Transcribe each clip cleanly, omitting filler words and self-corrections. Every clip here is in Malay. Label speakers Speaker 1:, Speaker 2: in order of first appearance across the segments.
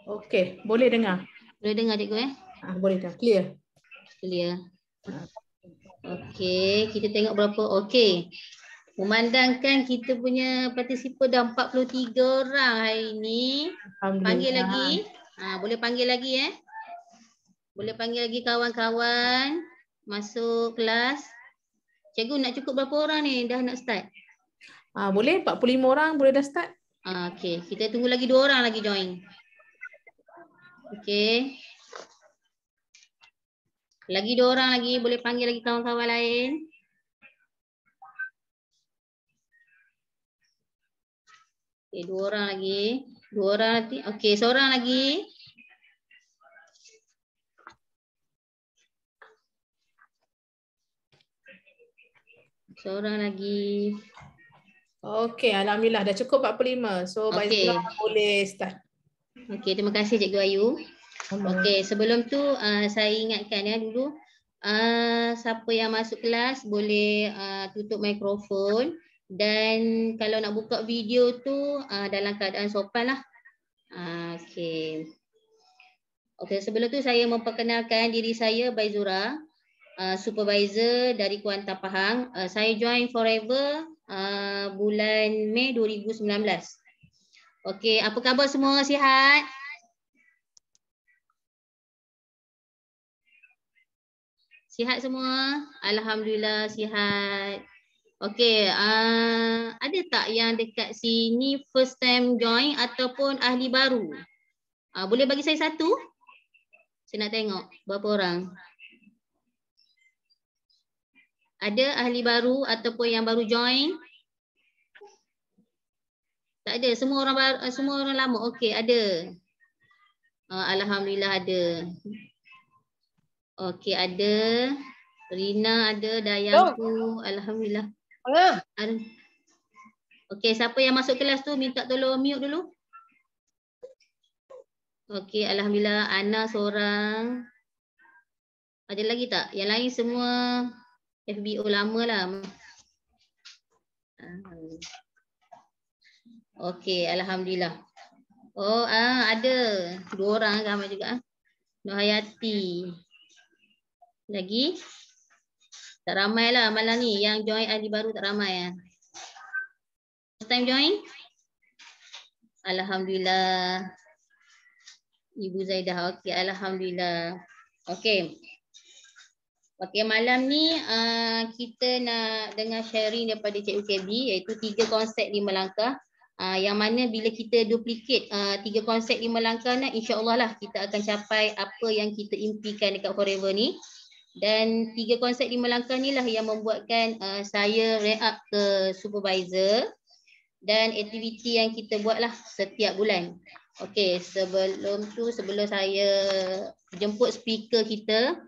Speaker 1: Okey, boleh dengar.
Speaker 2: Boleh dengar cikgu
Speaker 1: Boleh dah, clear.
Speaker 2: Clear. Okey, kita tengok berapa. Okey. Memandangkan kita punya partisipan dah 43 orang hari ini. Panggil lagi. Boleh panggil lagi Boleh panggil lagi kawan-kawan masuk kelas. Cikgu nak cukup berapa orang ni dah nak start?
Speaker 1: Boleh 45 orang boleh dah start.
Speaker 2: Okey, kita tunggu lagi 2 orang lagi join. Okey. Lagi 2 orang lagi, boleh panggil lagi kawan-kawan lain. Okey, 2 orang lagi. 2 orang nanti. Okey, seorang lagi. Seorang lagi.
Speaker 1: Okey, alhamdulillah dah cukup 45. So Baizura boleh start.
Speaker 2: Okey, terima kasih Cikgu Ayu. Okey, sebelum tu saya ingatkan dulu siapa yang masuk kelas boleh tutup mikrofon dan kalau nak buka video tu dalam keadaan sopan lah. Okey. Okey, sebelum tu saya memperkenalkan diri saya Baizura, supervisor dari Kuantan Pahang. Saya join Forever bulan Mei 2019. Okey, apa khabar semua, sihat? Sihat semua? Alhamdulillah sihat. Okey, ada tak yang dekat sini first time join ataupun ahli baru? Boleh bagi saya satu? Saya nak tengok berapa orang. Ada ahli baru ataupun yang baru join? Tak ada, semua orang baru, semua orang lama. Okey, ada. Alhamdulillah ada. Okey, ada. Rina ada, Dayangku. Alhamdulillah. Okey, siapa yang masuk kelas tu minta tolong mute dulu. Okey, alhamdulillah. Ana seorang. Ada lagi tak? Yang lain semua FBO lama lah. Okey, alhamdulillah. Oh, ada 2 orang ramai juga. Nur Hayati. Lagi? Tak ramai lah malam ni. Yang join ahli baru tak ramai . First time join? Alhamdulillah. Ibu Zaidah. Okey, alhamdulillah. Okey. Okey, malam ni kita nak dengar sharing daripada Cikgu KB iaitu 3 konsep 5 langkah. Yang mana bila kita duplicate 3 konsep 5 langkah ni, insya-Allah lah kita akan capai apa yang kita impikan dekat Forever ni. Dan 3 konsep 5 langkah ni lah yang membuatkan saya rank up ke supervisor dan aktiviti yang kita buat lah setiap bulan. Okey, sebelum saya jemput speaker kita,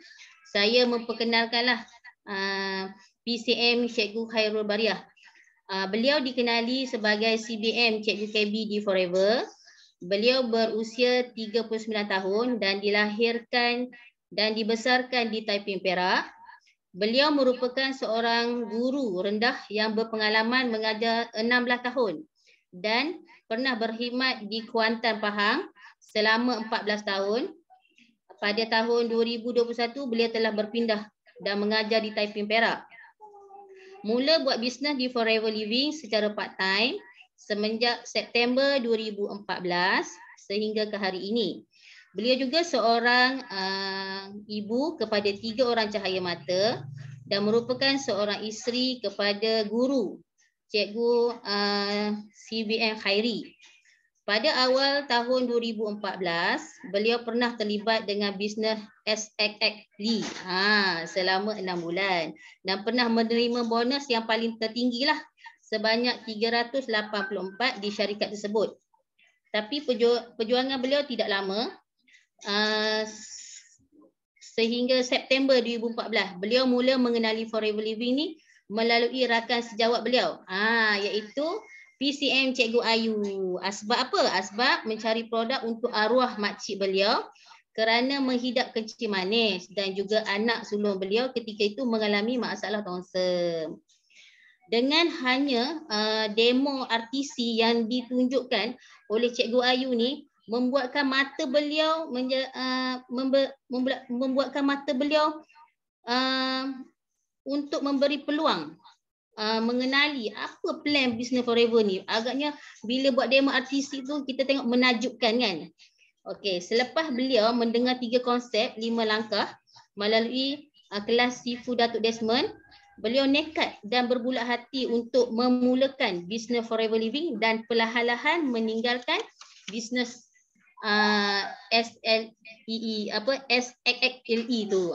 Speaker 2: saya memperkenalkanlah PCM Cikgu Khairul Bariah. Beliau dikenali sebagai CBM Cikgu KB di Forever. Beliau berusia 39 tahun dan dilahirkan dan dibesarkan di Taiping, Perak. Beliau merupakan seorang guru rendah yang berpengalaman mengajar 16 tahun dan pernah berkhidmat di Kuantan Pahang selama 14 tahun. Pada tahun 2021 beliau telah berpindah dan mengajar di Taiping, Perak. Mula buat bisnes di Forever Living secara part-time semenjak September 2014 sehingga ke hari ini. Beliau juga seorang ibu kepada 3 orang cahaya mata dan merupakan seorang isteri kepada guru Cikgu CBM Khairi. Pada awal tahun 2014, beliau pernah terlibat dengan bisnes SXX Lee selama 6 bulan dan pernah menerima bonus yang paling tertinggi lah sebanyak 384 di syarikat tersebut. Tapi perjuangan beliau tidak lama. Sehingga September 2014, beliau mula mengenali Forever Living ni melalui rakan sejawat beliau, iaitu PCM Cikgu Ayu. Asbab apa? Asbab mencari produk untuk arwah makcik beliau kerana menghidap kencing manis dan juga anak sulung beliau ketika itu mengalami masalah tonsil. Dengan hanya demo RTC yang ditunjukkan oleh Cikgu Ayu ni, membuatkan mata beliau membuatkan mata beliau untuk memberi peluang mengenali apa plan Business Forever ni. Agaknya bila buat demo artistik tu kita tengok menakjubkan kan. Okey, selepas beliau mendengar 3 konsep 5 langkah melalui kelas Sifu Datuk Desmond, beliau nekat dan berbulat hati untuk memulakan Business Forever Living dan perlahan-lahan meninggalkan bisnes SXXLE tu.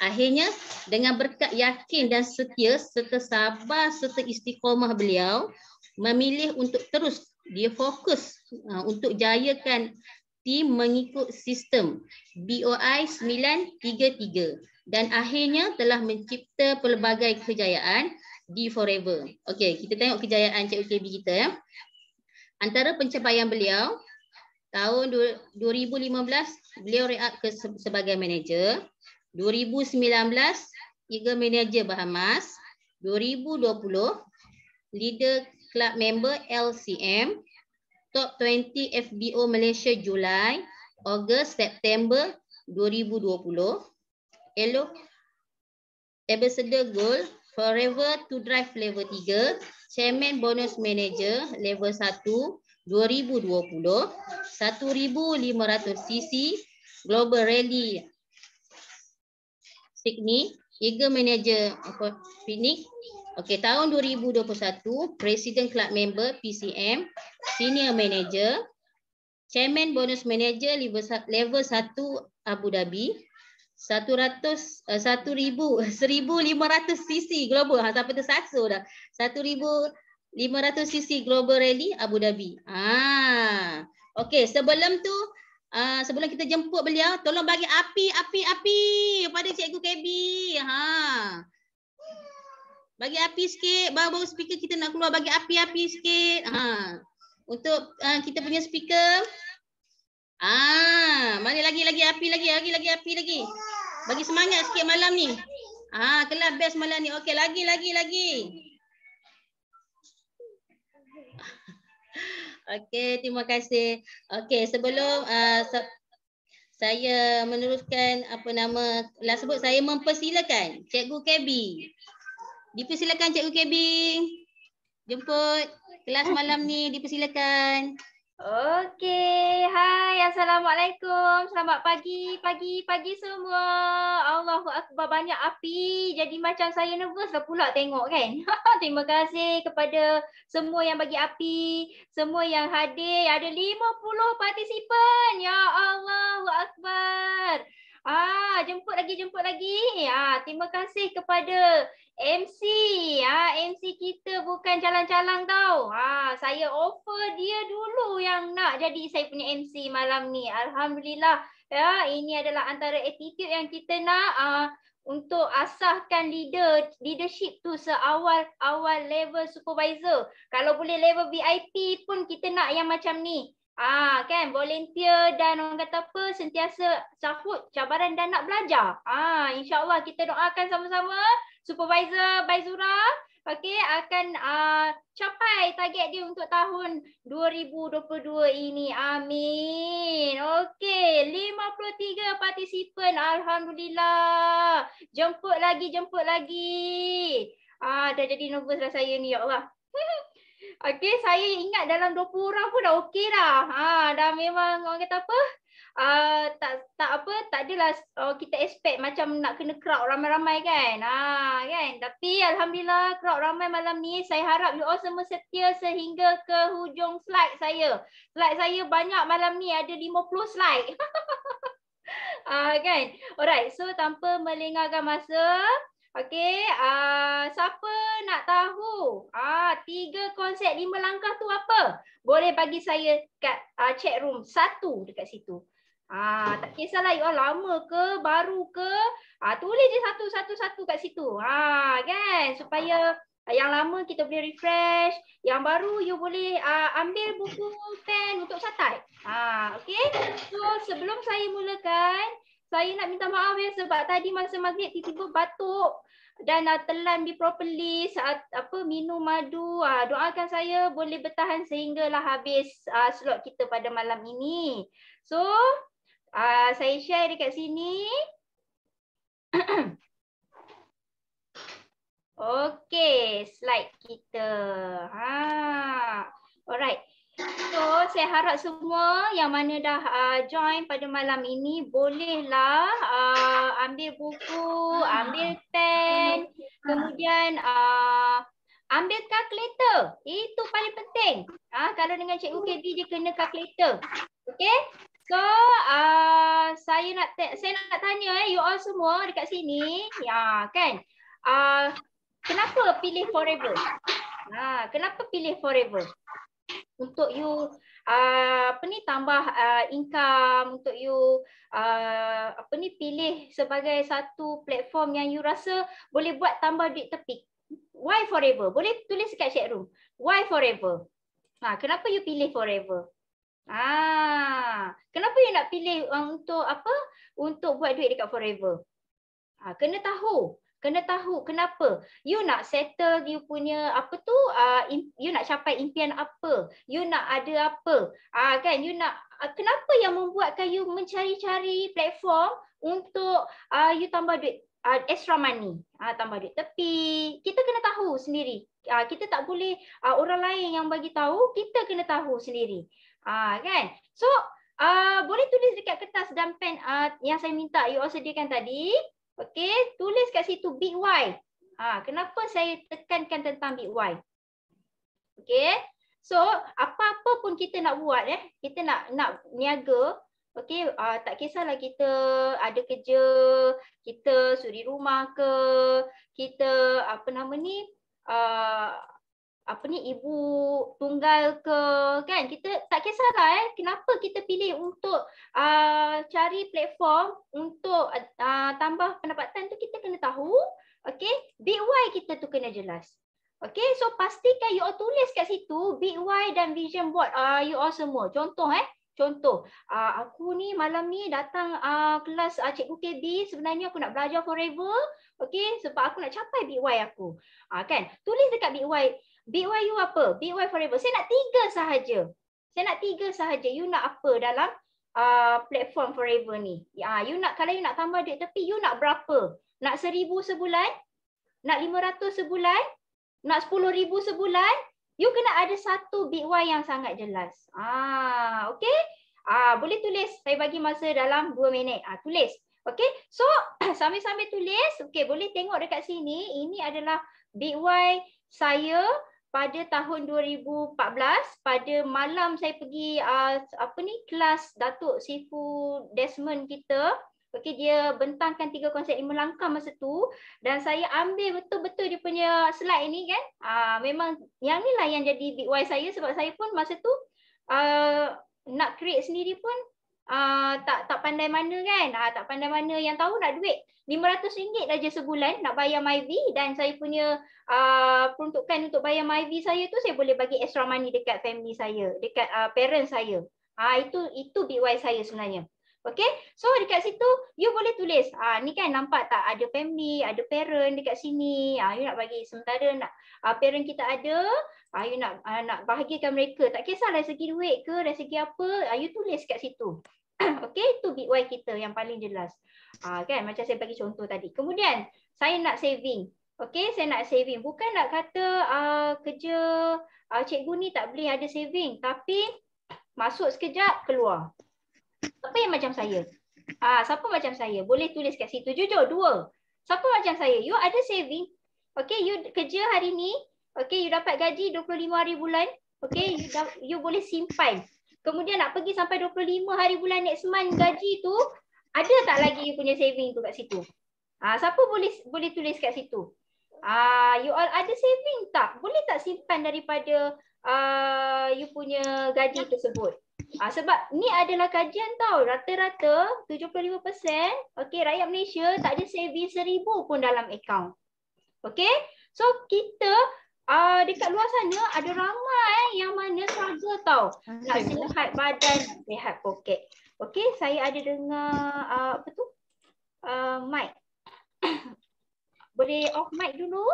Speaker 2: Akhirnya dengan berkat yakin dan setia serta sabar serta istiqomah beliau memilih untuk terus dia fokus untuk jayakan tim mengikut sistem BOI 933 dan akhirnya telah mencipta pelbagai kejayaan di Forever. Okey, kita tengok kejayaan Cikgu KB kita ya. Antara pencapaian beliau, tahun 2015 beliau re-up sebagai manager, 2019 Eagle Manager Bahamas, 2020 Leader Club Member LCM, Top 20 FBO Malaysia Julai, Ogos, September 2020, Ambassador Gold, Forever to Drive Level 3, Chairman Bonus Manager Level 1, 2020, 1,500cc Global Rally Sydney, Eagle Manager Phoenix. Okey, tahun 2021, Presiden Club Member PCM, Senior Manager, Chairman Bonus Manager Level 1 Abu Dhabi, 1,500cc Global, sampai tersasar dah. 1,500cc Global Rally Abu Dhabi. Okey, sebelum tu sebelum kita jemput beliau, tolong bagi api kepada Cikgu KB. Bagi api sikit, baru speaker kita nak keluar, bagi api sikit. Untuk kita punya speaker. Mana lagi api lagi. Bagi semangat sikit malam ni. Kelas best malam ni. Okey, lagi. Okey, terima kasih. Okey, sebelum saya meneruskan kelas sebut, saya mempersilakan Cikgu KB. Dipersilakan Cikgu KB. Jemput kelas malam ni, dipersilakan.
Speaker 3: Okey, hai, Assalamualaikum. Selamat pagi semua. Allahu Akbar, banyak api. Jadi macam saya nervous dah pula tengok kan. Terima kasih kepada semua yang bagi api, semua yang hadir. Ada 50 partisipan. Ya Allahu Akbar. Jemput lagi. Terima kasih kepada MC. MC kita bukan calang-calang tau. Saya offer dia dulu yang nak jadi saya punya MC malam ni. Alhamdulillah. Ya, ini adalah antara attitude yang kita nak untuk asahkan leadership tu seawal level supervisor. Kalau boleh level VIP pun kita nak yang macam ni. Kan, volunteer dan orang kata apa, sentiasa sahut cabaran dan nak belajar. InsyaAllah kita doakan sama-sama Supervisor Baizura akan capai target dia untuk tahun 2022 ini. Amin. Okey, 53 partisipan. Alhamdulillah. Jemput lagi. Dah jadi nervous dah saya ni, ya Allah. Okey, saya ingat dalam 20 orang pun dah okey dah. Dah memang orang kata apa? Tak adalah kita expect macam nak kena crowd ramai-ramai kan. Kan. Tapi alhamdulillah crowd ramai malam ni. Saya harap you all semua setia sehingga ke hujung slide saya. Slide saya banyak malam ni, ada 50 slide. Kan. Alright, so tanpa melengahkan masa, okey, siapa nak tahu 3 konsep 5 langkah tu apa? Boleh bagi saya kat chat room 1 dekat situ. Tak kisahlah you all lama ke, baru ke, tulis je satu-satu kat situ. Kan, supaya yang lama kita boleh refresh, yang baru you boleh ambil buku pen untuk catat. Okey. So sebelum saya mulakan, Saya nak minta maaf ya sebab tadi masa maghrib tiba-tiba batuk dan telan di properly saat minum madu. Doakan saya boleh bertahan sehinggalah habis slot kita pada malam ini. So saya share dekat sini. Okey, slide kita. Alright. So, saya harap semua yang mana dah join pada malam ini bolehlah ambil buku, ambil pen, kemudian ambil calculator. Itu paling penting. Kalau dengan Cikgu KB dia kena calculator. Okey? So, saya nak tanya you all semua dekat sini, ya kan? Kenapa pilih forever? Kenapa pilih forever? Untuk you tambah income, untuk you pilih sebagai satu platform yang you rasa boleh buat tambah duit tepi. Why forever? Boleh tulis kat chat room. Why forever? Kenapa you pilih forever? Kenapa you nak pilih untuk apa? Untuk buat duit dekat forever? Kena tahu kenapa. You nak settle you punya you nak capai impian apa? You nak ada apa? Kan you nak kenapa yang membuatkan you mencari-cari platform untuk you tambah duit extra money, tambah duit tepi. Kita kena tahu sendiri. Kita tak boleh orang lain yang bagi tahu, kita kena tahu sendiri. Kan? So boleh tulis dekat kertas dan pen yang saya minta you all sediakan tadi. Okey, tulis kat situ big why. Kenapa saya tekankan tentang big why? Okey. So, apa-apa pun kita nak buat kita nak niaga, okey, tak kisahlah kita ada kerja, kita suri rumah ke, kita ibu tunggal ke, kan, kita tak kisahlah kenapa kita pilih untuk cari platform untuk tambah pendapatan tu, kita kena tahu. Okey, big why kita tu kena jelas. Okey, so pastikan you all tulis kat situ big why dan vision board you all semua. Contoh, aku ni malam ni datang kelas Cikgu KB, sebenarnya aku nak belajar forever. Okey, sebab aku nak capai big why aku. Kan, tulis dekat big why. Big why you apa? Big why forever. Saya nak 3 sahaja. You nak apa dalam platform forever ni? Kalau you nak tambah duit tapi you nak berapa? Nak 1,000 sebulan? Nak 500 sebulan? Nak 10,000 sebulan? You kena ada satu big why yang sangat jelas. Okey? Boleh tulis. Saya bagi masa dalam 2 minit. Tulis. Okey? So, sambil-sambil tulis, okey, boleh tengok dekat sini. Ini adalah big why saya pada tahun 2014, pada malam saya pergi kelas Datuk Sifu Desmond kita. Okey, dia bentangkan 3 konsep 5 langkah masa tu dan saya ambil betul-betul dia punya slide ni kan. Memang yang ni lah yang jadi big why saya, sebab saya pun masa tu nak create sendiri pun tak pandai mana kan. Tak pandai mana, yang tahu nak duit RM500 aja sebulan nak bayar MyV, dan saya punya peruntukan untuk bayar MyV saya tu saya boleh bagi extra money dekat family saya, dekat parents saya. Itu big why saya sebenarnya. Okey, so dekat situ you boleh tulis. Ni kan nampak tak ada family, ada parent dekat sini. You nak bagi sementara nak parent kita ada, you nak bahagiakan mereka. Tak kisahlah segi duit ke, dari segi apa, you tulis kat situ. Okey, itu big why kita yang paling jelas. Kan, macam saya bagi contoh tadi. Kemudian saya nak saving. Okey, saya nak saving. Bukan nak kata kerja cikgu ni tak boleh ada saving, tapi masuk sekejap keluar. Siapa yang macam saya? Siapa macam saya? Boleh tulis kat situ. Jujur, 2. Siapa macam saya? You ada saving. Okay, you kerja hari ni. Okay, you dapat gaji 25 hari bulan. Okay, you boleh simpan. Kemudian nak pergi sampai 25 hari bulan next month gaji tu, ada tak lagi you punya saving tu kat situ? Siapa boleh tulis kat situ? You all ada saving tak? Boleh tak simpan daripada you punya gaji tersebut? Sebab ni adalah kajian tau, rata-rata 75% okey, rakyat Malaysia tak ada saving 1,000 pun dalam akaun. Okey, so kita dekat luar sana ada ramai yang mana struggle tau, nak sihat badan, sihat poket. Okey, saya ada dengar mic. Boleh off mic dulu.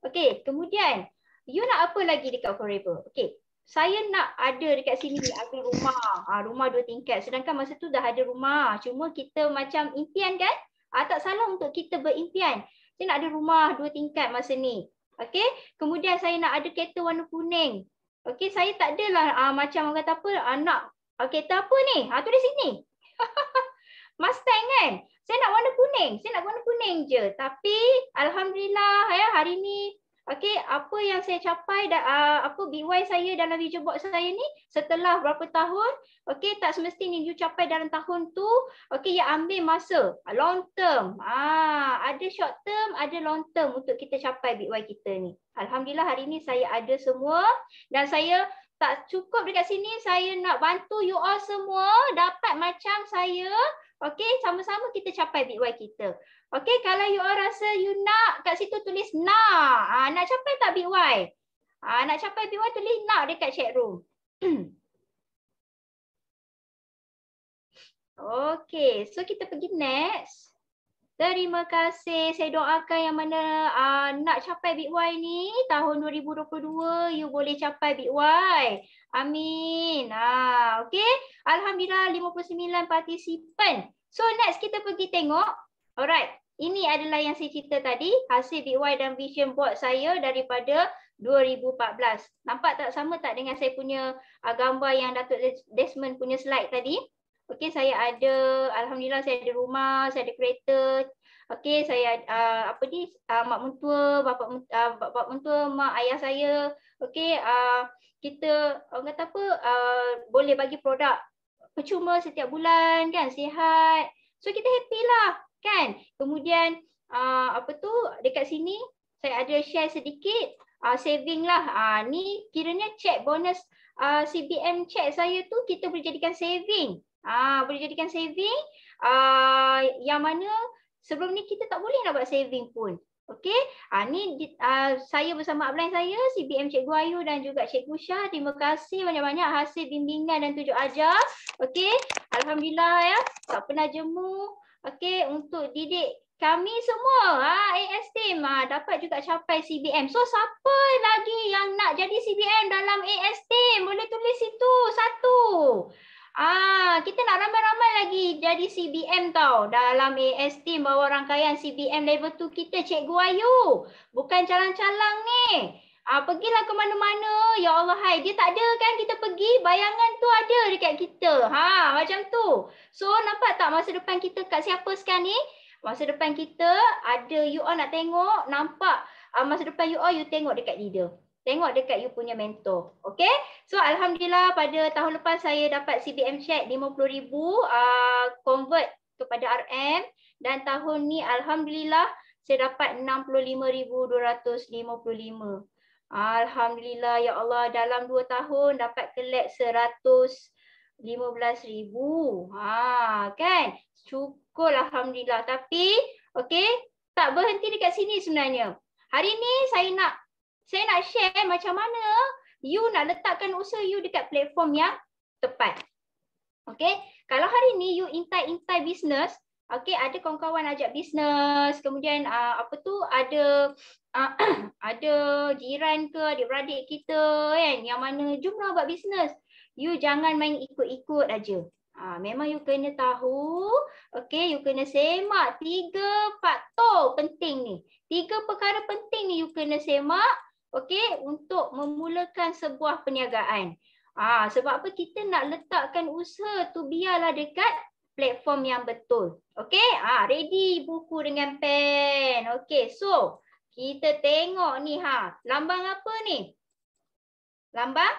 Speaker 3: Okey, kemudian you nak apa lagi dekat Forever? Okey, saya nak ada dekat sini ada rumah. Rumah 2 tingkat. Sedangkan masa tu dah ada rumah. Cuma kita macam impian kan? Tak salah untuk kita berimpian. Saya nak ada rumah 2 tingkat masa ni. Okey, kemudian saya nak ada kereta warna kuning. Okey, saya tak adalah macam orang kata apa, nak kereta apa ni? Tulis sini. Mustang kan? Saya nak warna kuning. Saya nak warna kuning je. Tapi alhamdulillah ya hari ni apa yang saya capai BY saya dalam vision board saya ni setelah berapa tahun, tak semestinya you capai dalam tahun tu, ya ambil masa long term. Ada short term, ada long term untuk kita capai BY kita ni. Alhamdulillah hari ni saya ada semua dan saya tak cukup dekat sini, saya nak bantu you all semua dapat macam saya. Sama-sama kita capai BY kita. Kalau you all rasa you nak, kat situ tulis nak. Nak capai tak BY? Nak capai BY tulis nak dekat chat room. So kita pergi next. Terima kasih. Saya doakan yang mana nak capai BY ni tahun 2022 you boleh capai BY. Amin. Alhamdulillah 59 partisipan. So next kita pergi tengok. Alright. Ini adalah yang saya cerita tadi, hasil BY dan vision board saya daripada 2014. Nampak tak sama tak dengan saya punya gambar yang Datuk Desmond punya slide tadi? Saya ada, alhamdulillah saya ada rumah, saya ada kereta. Saya mak mentua, bapa mentua, mak ayah saya. Kita orang kata apa, boleh bagi produk percuma setiap bulan kan, sihat. So kita happy lah kan. Kemudian dekat sini saya ada share sedikit saving lah. Ni kiranya check bonus CBM check saya tu kita boleh jadikan saving. Boleh jadikan saving yang mana sebelum ni kita tak boleh nak buat saving pun. Ni saya bersama upline saya, CBM Cikgu Ayu dan juga Cikgu Syah. Terima kasih banyak-banyak hasil bimbingan dan tunjuk ajar. Alhamdulillah ya, tak pernah jemu. Untuk didik kami semua AS Team dapat juga capai CBM. So siapa lagi yang nak jadi CBM dalam AS Team? Boleh tulis situ satu. Kita nak ramai-ramai lagi jadi CBM tau. Dalam AS Team bawa rangkaian CBM level 2 kita Cikgu Ayu. Bukan calang-calang ni. Pergilah ke mana-mana. Ya Allah hai, dia tak ada kan kita pergi. Bayangan tu ada dekat kita. Macam tu. So nampak tak masa depan kita kat siapa sekarang ni? Masa depan kita ada you all nak tengok. Nampak masa depan you all, you tengok dekat leader. Tengok dekat you punya mentor. So alhamdulillah pada tahun lepas saya dapat CBM check 50,000 convert kepada RM. Dan tahun ni alhamdulillah saya dapat 65,255. Alhamdulillah ya Allah, dalam 2 tahun dapat collect 115,000. Kan? Syukur alhamdulillah. Tapi tak berhenti dekat sini sebenarnya. Hari ni saya nak share macam mana you nak letakkan usaha you dekat platform yang tepat. Kalau hari ni you intai bisnes, ada kawan-kawan ajak bisnes, kemudian ada jiran ke adik-beradik kita kan yang mana jom lah buat bisnes. You jangan main ikut-ikut aja. Memang you kena tahu, you kena semak 3 faktor penting ni. 3 perkara penting ni you kena semak. Untuk memulakan sebuah perniagaan. Sebab apa kita nak letakkan usaha tu biarlah dekat platform yang betul. Ready buku dengan pen. So kita tengok ni lambang apa ni? Lambang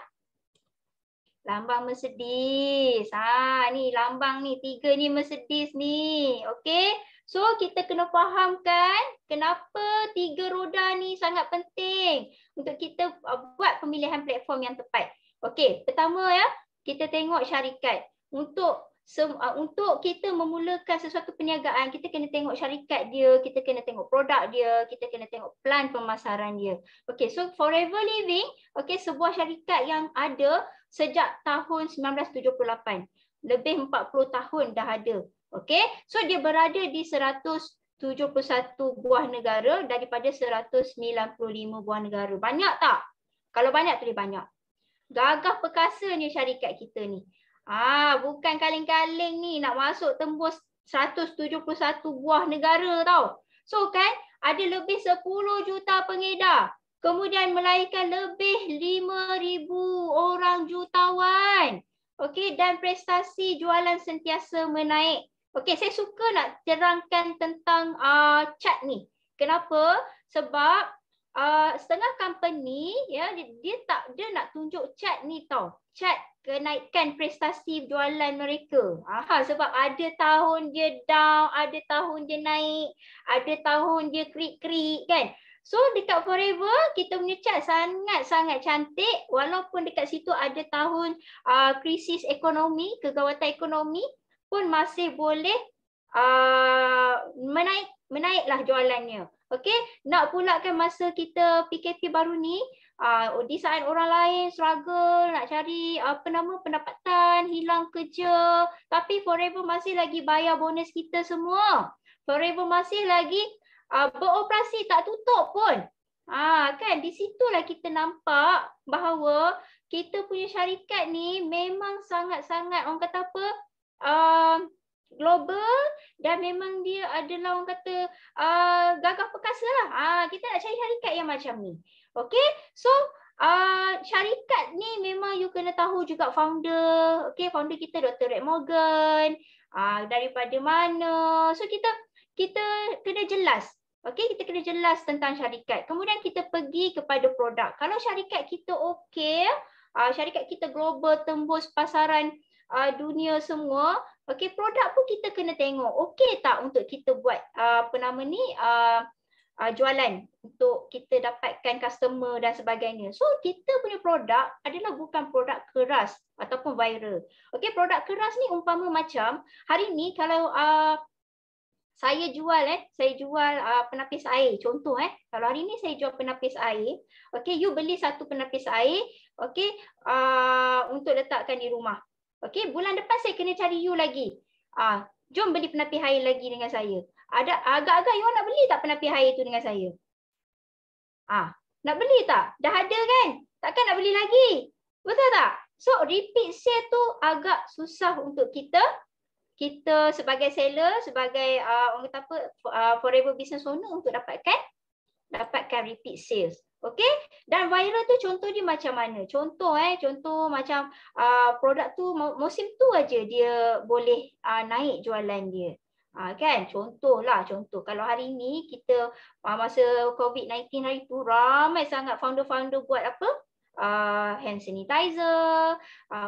Speaker 3: Mercedes. Ni lambang ni, 3 ni Mercedes ni. So kita kena fahamkan kenapa 3 roda ni sangat penting untuk kita buat pemilihan platform yang tepat. Pertama ya, kita tengok syarikat. Untuk kita memulakan sesuatu perniagaan, kita kena tengok syarikat dia, kita kena tengok produk dia, kita kena tengok plan pemasaran dia. So Forever Living, sebuah syarikat yang ada sejak tahun 1978. lebih 40 tahun dah ada. Okey, so dia berada di 171 buah negara daripada 195 buah negara. Banyak tak? Kalau banyak tu dia banyak. Gagah perkasa ni syarikat kita ni. Bukan kaleng-kaleng ni nak masuk tembus 171 buah negara tau. So kan ada lebih 10 juta pengedar. Kemudian melahirkan lebih 5,000 orang jutawan. Okey, dan prestasi jualan sentiasa menaik. Okey, saya suka nak terangkan tentang chart ni. Kenapa? Sebab setengah company ya dia nak tunjuk chart ni tau. Chart kenaikan prestasi jualan mereka. Sebab ada tahun dia down, ada tahun dia naik, ada tahun dia krik-krik kan. So dekat Forever kita punya chart sangat-sangat cantik walaupun dekat situ ada tahun krisis ekonomi, kegawatan ekonomi pun masih boleh menaiklah jualannya. Okey, nak pula kan masa kita PKP baru ni, di saat orang lain struggle nak cari pendapatan, hilang kerja, tapi Forever masih lagi bayar bonus kita semua. Forever masih lagi beroperasi, tak tutup pun. Kan di situlah kita nampak bahawa kita punya syarikat ni memang sangat-sangat orang kata apa? Global dan memang dia adalah orang kata gagah perkasa lah. Kita nak cari syarikat yang macam ni. Okay, so syarikat ni memang you kena tahu juga founder. Okay, founder kita Dr. Red Morgan. Daripada mana. So kita kena jelas. Okay, kita kena jelas tentang syarikat. Kemudian kita pergi kepada produk. Kalau syarikat kita okay, syarikat kita global tembus pasaran dunia semua. Okey, produk pun kita kena tengok. Okey tak untuk kita buat jualan untuk kita dapatkan customer dan sebagainya. So kita punya produk adalah bukan produk keras ataupun viral. Okey, produk keras ni umpama macam hari ni kalau saya jual penapis air. Contoh kalau hari ni saya jual penapis air, okey, you beli satu penapis air, okey, untuk letakkan di rumah. Okey, bulan depan saya kena cari you lagi. Jom beli penapis air lagi dengan saya. Ada agak-agak you nak beli tak penapis air tu dengan saya? Nak beli tak? Dah ada kan? Takkan nak beli lagi? Betul tak? So repeat sale tu agak susah untuk kita sebagai seller, sebagai orang kata apa, Forever Business Owner untuk dapatkan repeat sales. Okey, dan viral tu contoh dia macam mana? Contoh macam produk tu musim tu aja dia boleh naik jualan dia. Kan, contoh kalau hari ni kita masa COVID-19 hari tu ramai sangat founder-founder buat apa? Hand sanitizer,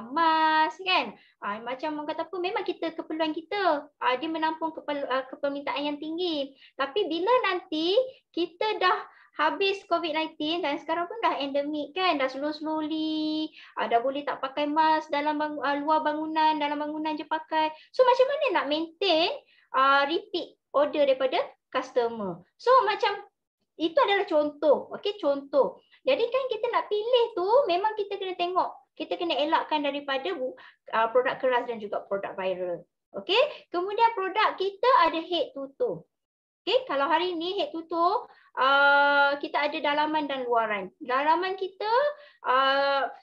Speaker 3: mask kan. Macam orang kata apa, memang keperluan kita dia menampung kepermintaan yang tinggi. Tapi bila nanti kita dah habis COVID-19 dan sekarang pun dah endemik kan, dah slowly dah boleh tak pakai mask dalam luar bangunan, dalam bangunan je pakai. So macam mana nak maintain repeat order daripada customer. So macam itu adalah contoh. Okey, contoh. Jadi kan kita nak pilih tu memang kita kena tengok, kita kena elakkan daripada produk keras dan juga produk viral. Okey, kemudian produk kita ada head to toe. Okey, kalau hari ni head to toe kita ada dalaman dan luaran. Dalaman kita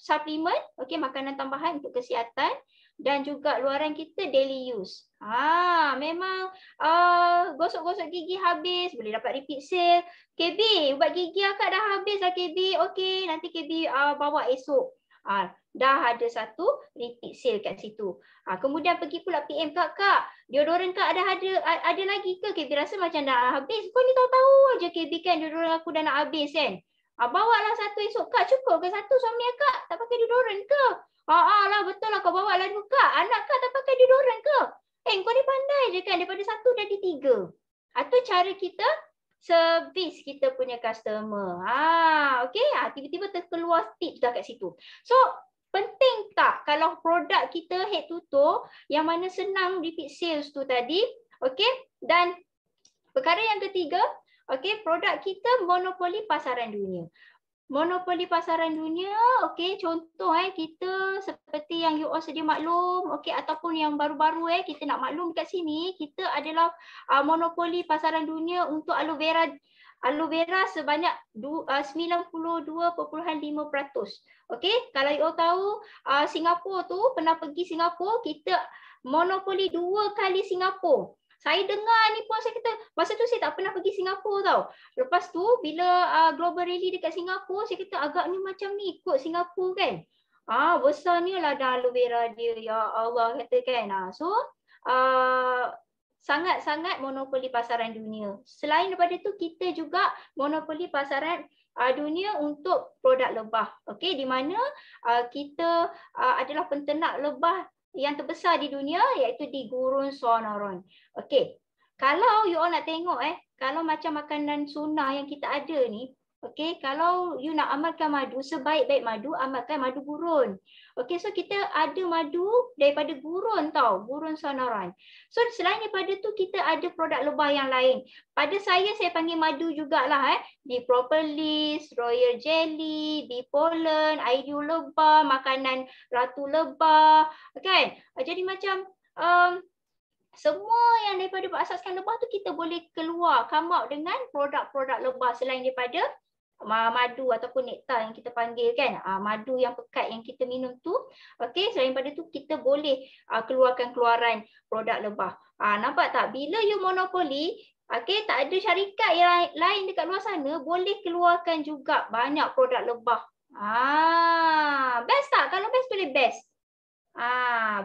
Speaker 3: suplemen, okey, makanan tambahan untuk kesihatan, dan juga luaran kita daily use. Memang gosok-gosok gigi habis, boleh dapat repeat sale. KB, ubat gigi akak dah habis lah KB. Okey, nanti KB bawa esok. Dah ada satu repeat sale kat situ. Kemudian pergi pula PM kak, deodoran kak ada lagi ke? KB rasa macam dah habis. Kau ni tahu-tahu aja KB kan deodoran aku dah nak habis kan. Bawalah satu esok. Kak, cukup ke satu suami akak tak pakai deodoran ke? Lah betul lah, kau bawa lah dua kak. Anak kak tak pakai deodoran ke? Kau ni pandai je kan, daripada satu jadi 3. Itu cara kita servis kita punya customer. Okey, tiba-tiba terkeluar tips dah kat situ. So penting tak kalau produk kita head to toe yang mana senang repeat sales tu tadi. Okey, dan perkara yang ketiga, okey, produk kita monopoli pasaran dunia. monopoli pasaran dunia, okey, contoh kita seperti yang you all sedia maklum, okey, ataupun yang baru-baru kita nak maklum kat sini, kita adalah monopoli pasaran dunia untuk aloe vera sebanyak 92.5%. Okey, kalau you all tahu Singapura tu, pernah pergi Singapura, kita monopoli 2 kali Singapura. Saya dengar ni pun saya kata, masa tu saya tak pernah pergi Singapura tau. Lepas tu bila Global Rally dekat Singapura, saya kata agak ni macam ni ikut Singapura kan. Besarnya lah dah aloe vera dia, ya Allah kata kan. So sangat-sangat monopoli pasaran dunia. Selain daripada tu, kita juga monopoli pasaran dunia untuk produk lebah. Okey, di mana kita adalah penternak lebah yang terbesar di dunia, iaitu di Gurun Sonoran. Okey. Kalau you all nak tengok kalau macam makanan sunnah yang kita ada ni, okey, kalau you nak amalkan madu, sebaik-baik madu amalkan madu gurun. Okey, so kita ada madu daripada gurun tau, Gurun Sonoran. So selain daripada tu, kita ada produk lebah yang lain. Pada saya panggil madu jugalah Bee Propolis, Royal Jelly, Bee Pollen, Ideal lebah, makanan ratu lebah, kan? Jadi macam semua yang daripada berasaskan lebah tu kita boleh keluar, come out dengan produk-produk lebah selain daripada madu ataupun nektar yang kita panggil kan. Madu yang pekat yang kita minum tu. Okey, selain daripada tu kita boleh keluarkan keluaran produk lebah. Nampak tak? Bila you monopoli, okey, tak ada syarikat yang lain dekat luar sana boleh keluarkan juga banyak produk lebah. Best tak? Kalau best boleh best.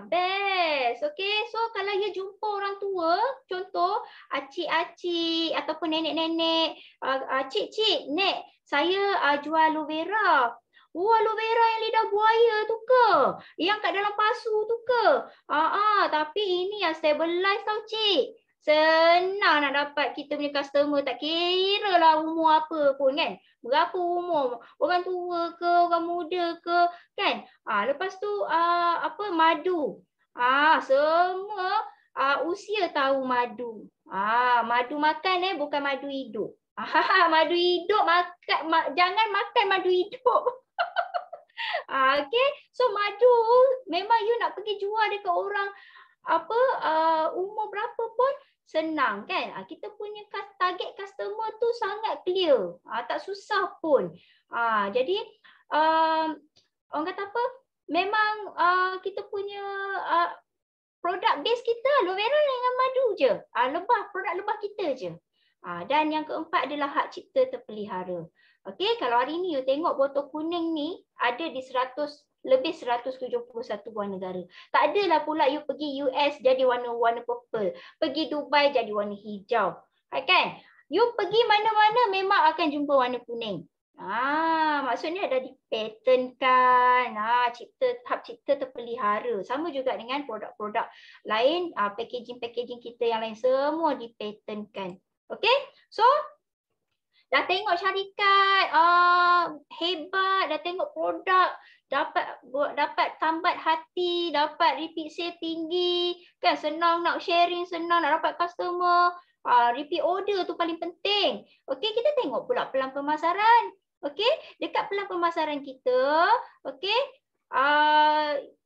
Speaker 3: Best. Okay, so kalau you jumpa orang tua, contoh acik-acik ataupun nenek-nenek, cik-cik, nek, saya jual aloe vera. Aloe vera yang lidah buaya tu ke? Yang kat dalam pasu tu ke? Tapi ini yang stabilize tau, cik. Senang nak dapat kita punya customer, tak kira lah umur apa pun kan. Berapa umur, orang tua ke, orang muda ke, kan. Lepas tu madu. Semua usia tahu madu. Madu makan bukan madu hidup. Madu hidup jangan makan madu hidup. Okay, so madu memang you nak pergi jual dekat orang umur berapa pun senang kan. Kita punya target customer tu sangat clear. Tak susah pun. Jadi orang kata apa? Memang kita punya produk base kita aloe vera dengan madu je. Produk lebah kita je. Dan yang keempat adalah hak cipta terpelihara. Okey, kalau hari ni you tengok botol kuning ni ada di lebih 171 buah negara. Tak adalah pula you pergi US jadi warna-warna purple, pergi Dubai jadi warna hijau. Kan? You pergi mana-mana memang akan jumpa warna kuning. Maksudnya dah dipatentkan. Hak cipta terpelihara. Sama juga dengan produk-produk lain, packaging-packaging kita yang lain semua dipatentkan. Okey? So dah tengok syarikat hebat, dah tengok produk, dapat tambat hati, dapat repeat sale tinggi, kan, senang nak sharing, senang nak dapat customer, repeat order tu paling penting. Okey, kita tengok pula pelan pemasaran. Okey, dekat pelan pemasaran kita, okey,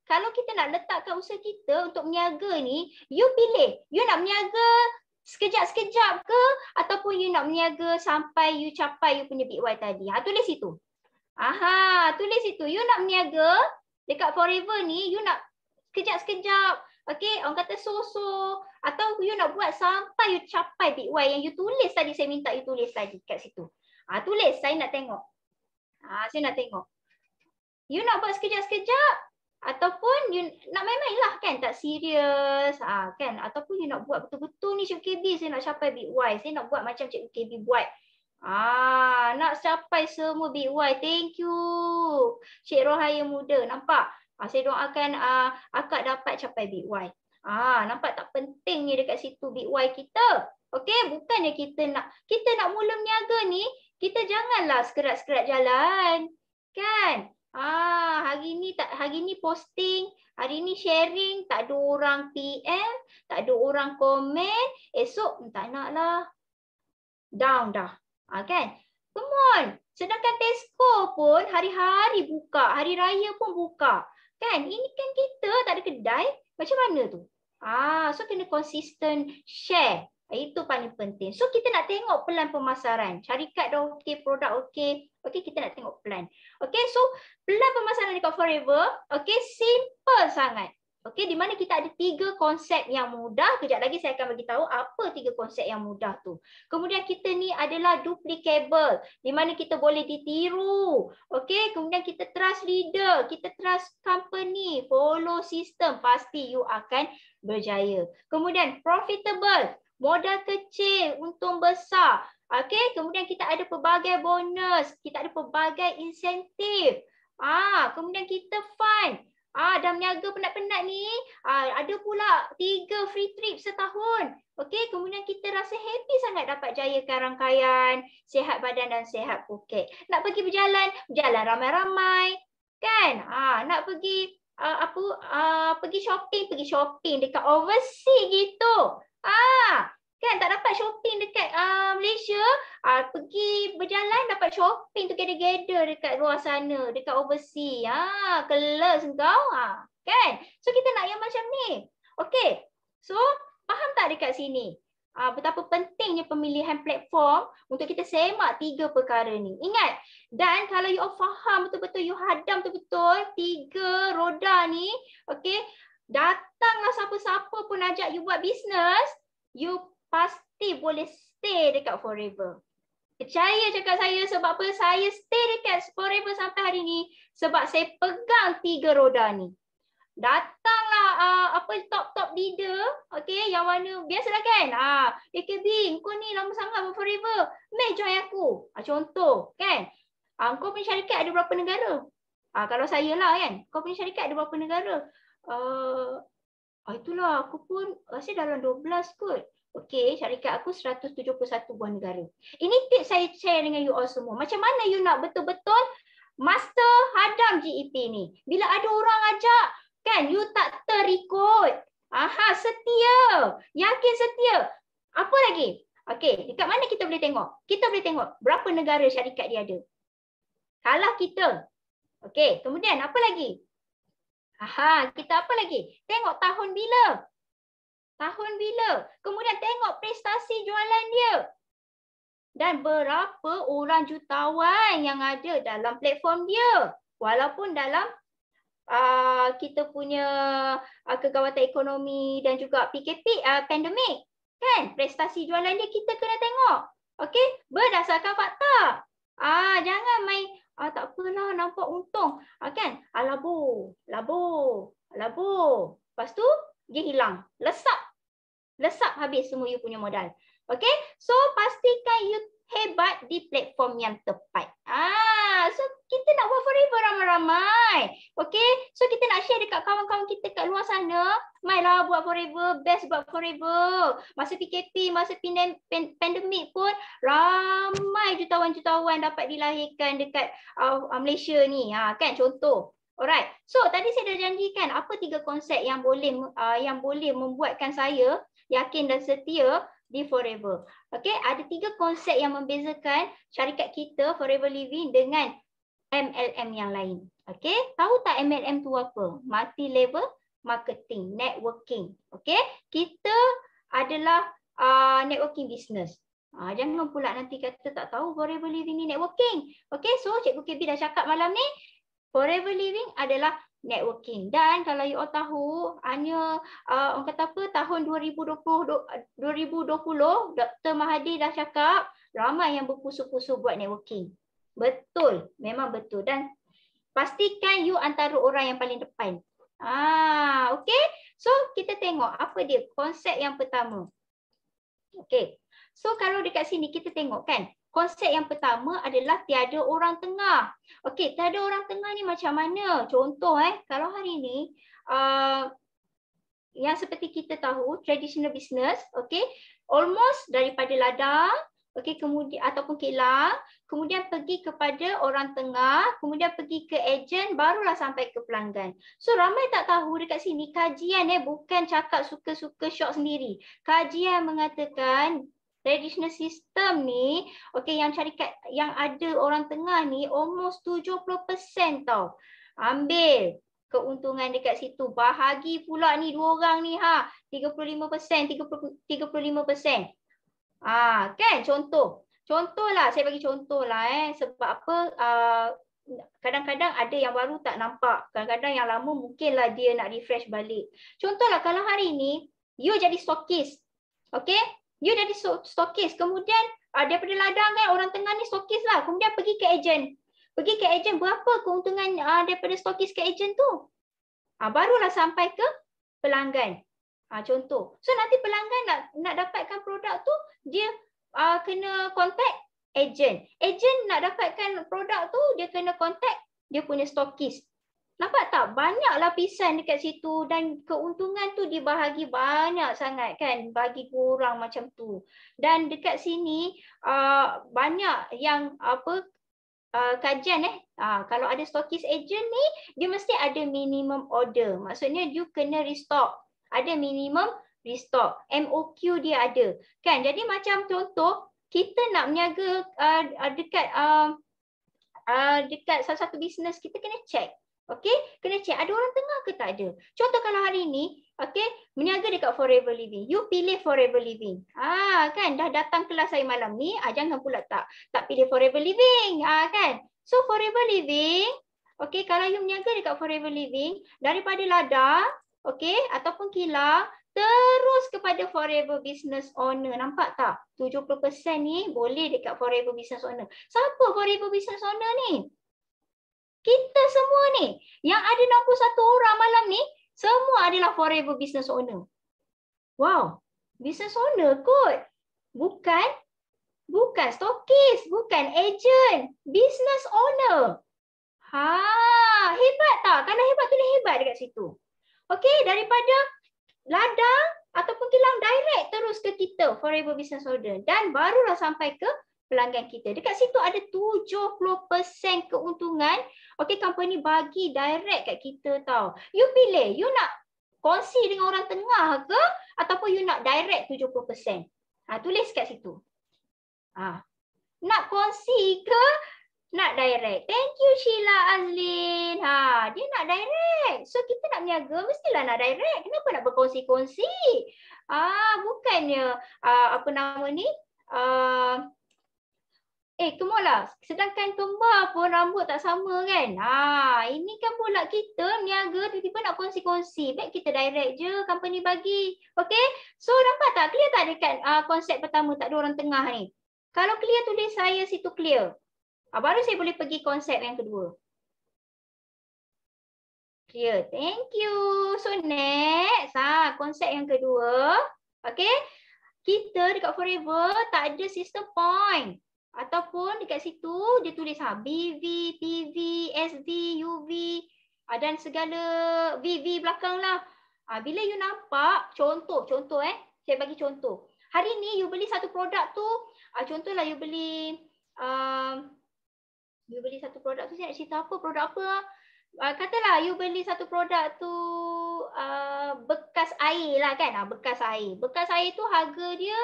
Speaker 3: kalau kita nak letakkan usaha kita untuk meniaga ni, you pilih, you nak meniaga sekejap-sekejap ke ataupun you nak meniaga sampai you capai you punya Big Y tadi. Tulis situ. Tulis situ. You nak meniaga dekat forever ni, you nak sekejap-sekejap. Okey, orang kata so-so. Atau you nak buat sampai you capai Big Y yang you tulis tadi, saya minta you tulis tadi kat situ. Tulis, saya nak tengok. Saya nak tengok. You nak buat sekejap-sekejap ataupun you nak main-main lah kan, tak serius kan, ataupun you nak buat betul-betul ni Cikgu KB saya nak capai Big Y, saya nak buat macam Cikgu KB buat. Nak capai semua Big Y. Thank you Cik Rohaya Muda, nampak? Saya doakan akak dapat capai Big Y. Nampak tak pentingnya dekat situ Big Y kita. Okey, bukannya kita nak mula meniaga ni, kita janganlah sekerat-sekerat jalan. Kan? Hari ni posting, hari ni sharing, tak ada orang PM, tak ada orang komen, esok tak nak lah. Down dah. Kan? Come on. Sedangkan Tesco pun hari-hari buka, hari raya pun buka. Kan? Ini kan kita tak ada kedai. Macam mana tu? So kena konsisten share. Itu paling penting. So kita nak tengok pelan pemasaran. Syarikat dah okey, produk okey. Okey, kita nak tengok pelan. Okey, so pelan pemasaran dekat Forever, okey, simple sangat. Okey, di mana kita ada 3 konsep yang mudah. Kejap lagi saya akan bagi tahu apa 3 konsep yang mudah tu. Kemudian kita ni adalah duplicable, di mana kita boleh ditiru. Okey, kemudian kita trust leader, kita trust company, follow sistem, pasti you akan berjaya. Kemudian profitable, modal kecil, untung besar. Okey, kemudian kita ada pelbagai bonus, kita ada pelbagai insentif. Kemudian kita fun. Dah meniaga penat-penat ni, ada pula 3 free trip setahun. Okey, kemudian kita rasa happy sangat dapat jayakan rangkaian sihat badan dan sihat Phuket. Nak pergi berjalan, berjalan ramai-ramai. Kan? Nak pergi pergi shopping dekat overseas gitu. Kan tak dapat shopping dekat Malaysia, pergi berjalan dapat shopping together dekat luar sana, dekat overseas. Kelas kau. Kan? So kita nak yang macam ni. Okey. So faham tak dekat sini? Betapa pentingnya pemilihan platform untuk kita semak 3 perkara ni. Ingat, dan kalau you faham betul-betul, you hadam betul-betul 3 roda ni, okey, datanglah siapa-siapa pun ajak you buat bisnes, you pasti boleh stay dekat Forever. Percaya cakap saya, sebab apa saya stay dekat Forever sampai hari ni? Sebab saya pegang 3 roda ni. Datanglah top-top leader, okey, yang mana biasalah kan. AKB, kau ni lama sangat buat Forever. Mai join aku. Contoh, kan. Kau punya syarikat ada berapa negara? Kalau saya lah kan, kau punya syarikat ada berapa negara? Itulah, aku pun rasa dalam 12 kot. Okey, syarikat aku 171 buah negara. Ini tips saya share dengan you all semua. Macam mana you nak betul-betul master hadam GEP ni? Bila ada orang ajak, kan, you tak terikut. Setia. Yakin setia. Apa lagi? Okey, dekat mana kita boleh tengok? Kita boleh tengok berapa negara syarikat dia ada. Kalah kita. Okey, kemudian apa lagi? Kita apa lagi? Tengok tahun bila. Kemudian tengok prestasi jualan dia. Dan berapa orang jutawan yang ada dalam platform dia. Walaupun dalam kita punya kegawatan ekonomi dan juga PKP, pandemik. Kan? Prestasi jualan dia kita kena tengok. Okey? Berdasarkan fakta. Jangan main, tak apalah nampak untung. Kan? Labo. Lepas tu, dia hilang. Lesap habis semua you punya modal. Okay, so pastikan you hebat di platform yang tepat. So kita nak buat Forever ramai-ramai. Okay, so kita nak share dekat kawan-kawan kita kat luar sana. Mailah buat Forever, best buat Forever. Masa PKP, masa pandemik pun ramai jutawan-jutawan dapat dilahirkan dekat Malaysia ni. Kan contoh. Alright, so tadi saya dah janjikan apa 3 konsep yang boleh membuatkan saya yakin dan setia di Forever. Okey, ada 3 konsep yang membezakan syarikat kita Forever Living dengan MLM yang lain. Okey, tahu tak MLM tu apa? Multi level marketing, networking. Okey, kita adalah networking business. Jangan pula nanti kata tak tahu Forever Living ni networking. Okey, so Cikgu KB dah cakap malam ni Forever Living adalah networking. Dan kalau you all tahu, hanya orang kata apa, tahun 2020 Dr. Mahathir dah cakap ramai yang berpusu-pusu buat networking. Betul, memang betul. Dan pastikan you antara orang yang paling depan. Okay, so kita tengok apa dia konsep yang pertama. Okay, so kalau dekat sini kita tengok kan, konsep yang pertama adalah tiada orang tengah. Okey, tiada orang tengah ni macam mana? Contoh kalau hari ni yang seperti kita tahu traditional business, okey, almost daripada ladang, okey, kemudian ataupun kilang, kemudian pergi kepada orang tengah, kemudian pergi ke ejen, barulah sampai ke pelanggan. So ramai tak tahu dekat sini kajian bukan cakap suka-suka syok sendiri. Kajian mengatakan traditional system ni, okey, yang syarikat yang ada orang tengah ni almost 70% tau. Ambil keuntungan dekat situ. Bahagi pula ni dua orang ni 35%, 35%. Kan contoh. Contohlah, saya bagi contohlah sebab apa kadang-kadang ada yang baru tak nampak. Kadang-kadang yang lama mungkinlah dia nak refresh balik. Contohlah kalau hari ni you jadi stokis. Okey? You jadi stokis. Kemudian daripada ladang kan orang tengah ni stokis lah. Kemudian pergi ke ejen. Pergi ke ejen, berapa keuntungan daripada stokis ke ejen tu? Barulah sampai ke pelanggan. Contoh. So nanti pelanggan nak dapatkan produk tu, dia kena contact ejen. Ejen nak dapatkan produk tu, dia kena contact dia punya stokis. Nampak tak? Banyak lapisan dekat situ dan keuntungan tu dibahagi banyak sangat kan. Bagi korang macam tu. Dan dekat sini banyak yang kajian kalau ada stokis agent ni, dia mesti ada minimum order. Maksudnya you kena restock. Ada minimum restock. MOQ dia ada. Kan? Jadi macam contoh, kita nak meniaga dekat salah satu bisnes, kita kena check. Okey, kena check ada orang tengah ke tak ada. Contoh kalau hari ni, okey, meniaga dekat Forever Living. You pilih Forever Living. Kan dah datang kelas saya malam ni, jangan pula tak pilih Forever Living. Kan? So Forever Living, okey, kalau you meniaga dekat Forever Living daripada ladang, okey, ataupun kilang, terus kepada Forever Business Owner. Nampak tak? 70% ni boleh dekat Forever Business Owner. Siapa Forever Business Owner ni? Kita semua ni. Yang ada 61 orang malam ni, semua adalah Forever Business Owner. Wow. Business Owner kot. Bukan stokis. Bukan agent. Business Owner. Hebat tak? Kalau hebat, tulis hebat dekat situ. Okey, daripada ladang ataupun kilang direct terus ke kita Forever Business Owner. Dan barulah sampai ke pelanggan kita. Dekat situ ada 70% keuntungan. Okey, company bagi direct kat kita tau. You pilih, you nak kongsi dengan orang tengah ke ataupun you nak direct 70%. Tulis kat situ. Nak kongsi ke nak direct. Thank you Sheila Azlin. Dia nak direct. So kita nak niaga mestilah nak direct. Kenapa nak berkongsi-kongsi? Bukannya apa nama ni? Kemolah. Sedangkan kembar pun rambut tak sama kan? Ini kan pula kita niaga tiba-tiba nak kongsi-kongsi. Baik kita direct je company bagi. Okey? So nampak tak? Clear tak dekat konsep pertama tak ada orang tengah ni? Kalau clear tulis saya situ clear. Baru saya boleh pergi konsep yang kedua. Clear. Thank you. So next, konsep yang kedua. Okay. Kita dekat Forever tak ada sistem point. Ataupun dekat situ dia tulis BV, PV, SV, UV dan segala VV belakang lah. Bila you nampak, contoh saya bagi contoh. Hari ni you beli satu produk tu, contohlah you beli satu produk tu, saya nak cerita apa, produk apa? Katalah you beli satu produk tu bekas air lah kan, bekas air. Bekas air tu harga dia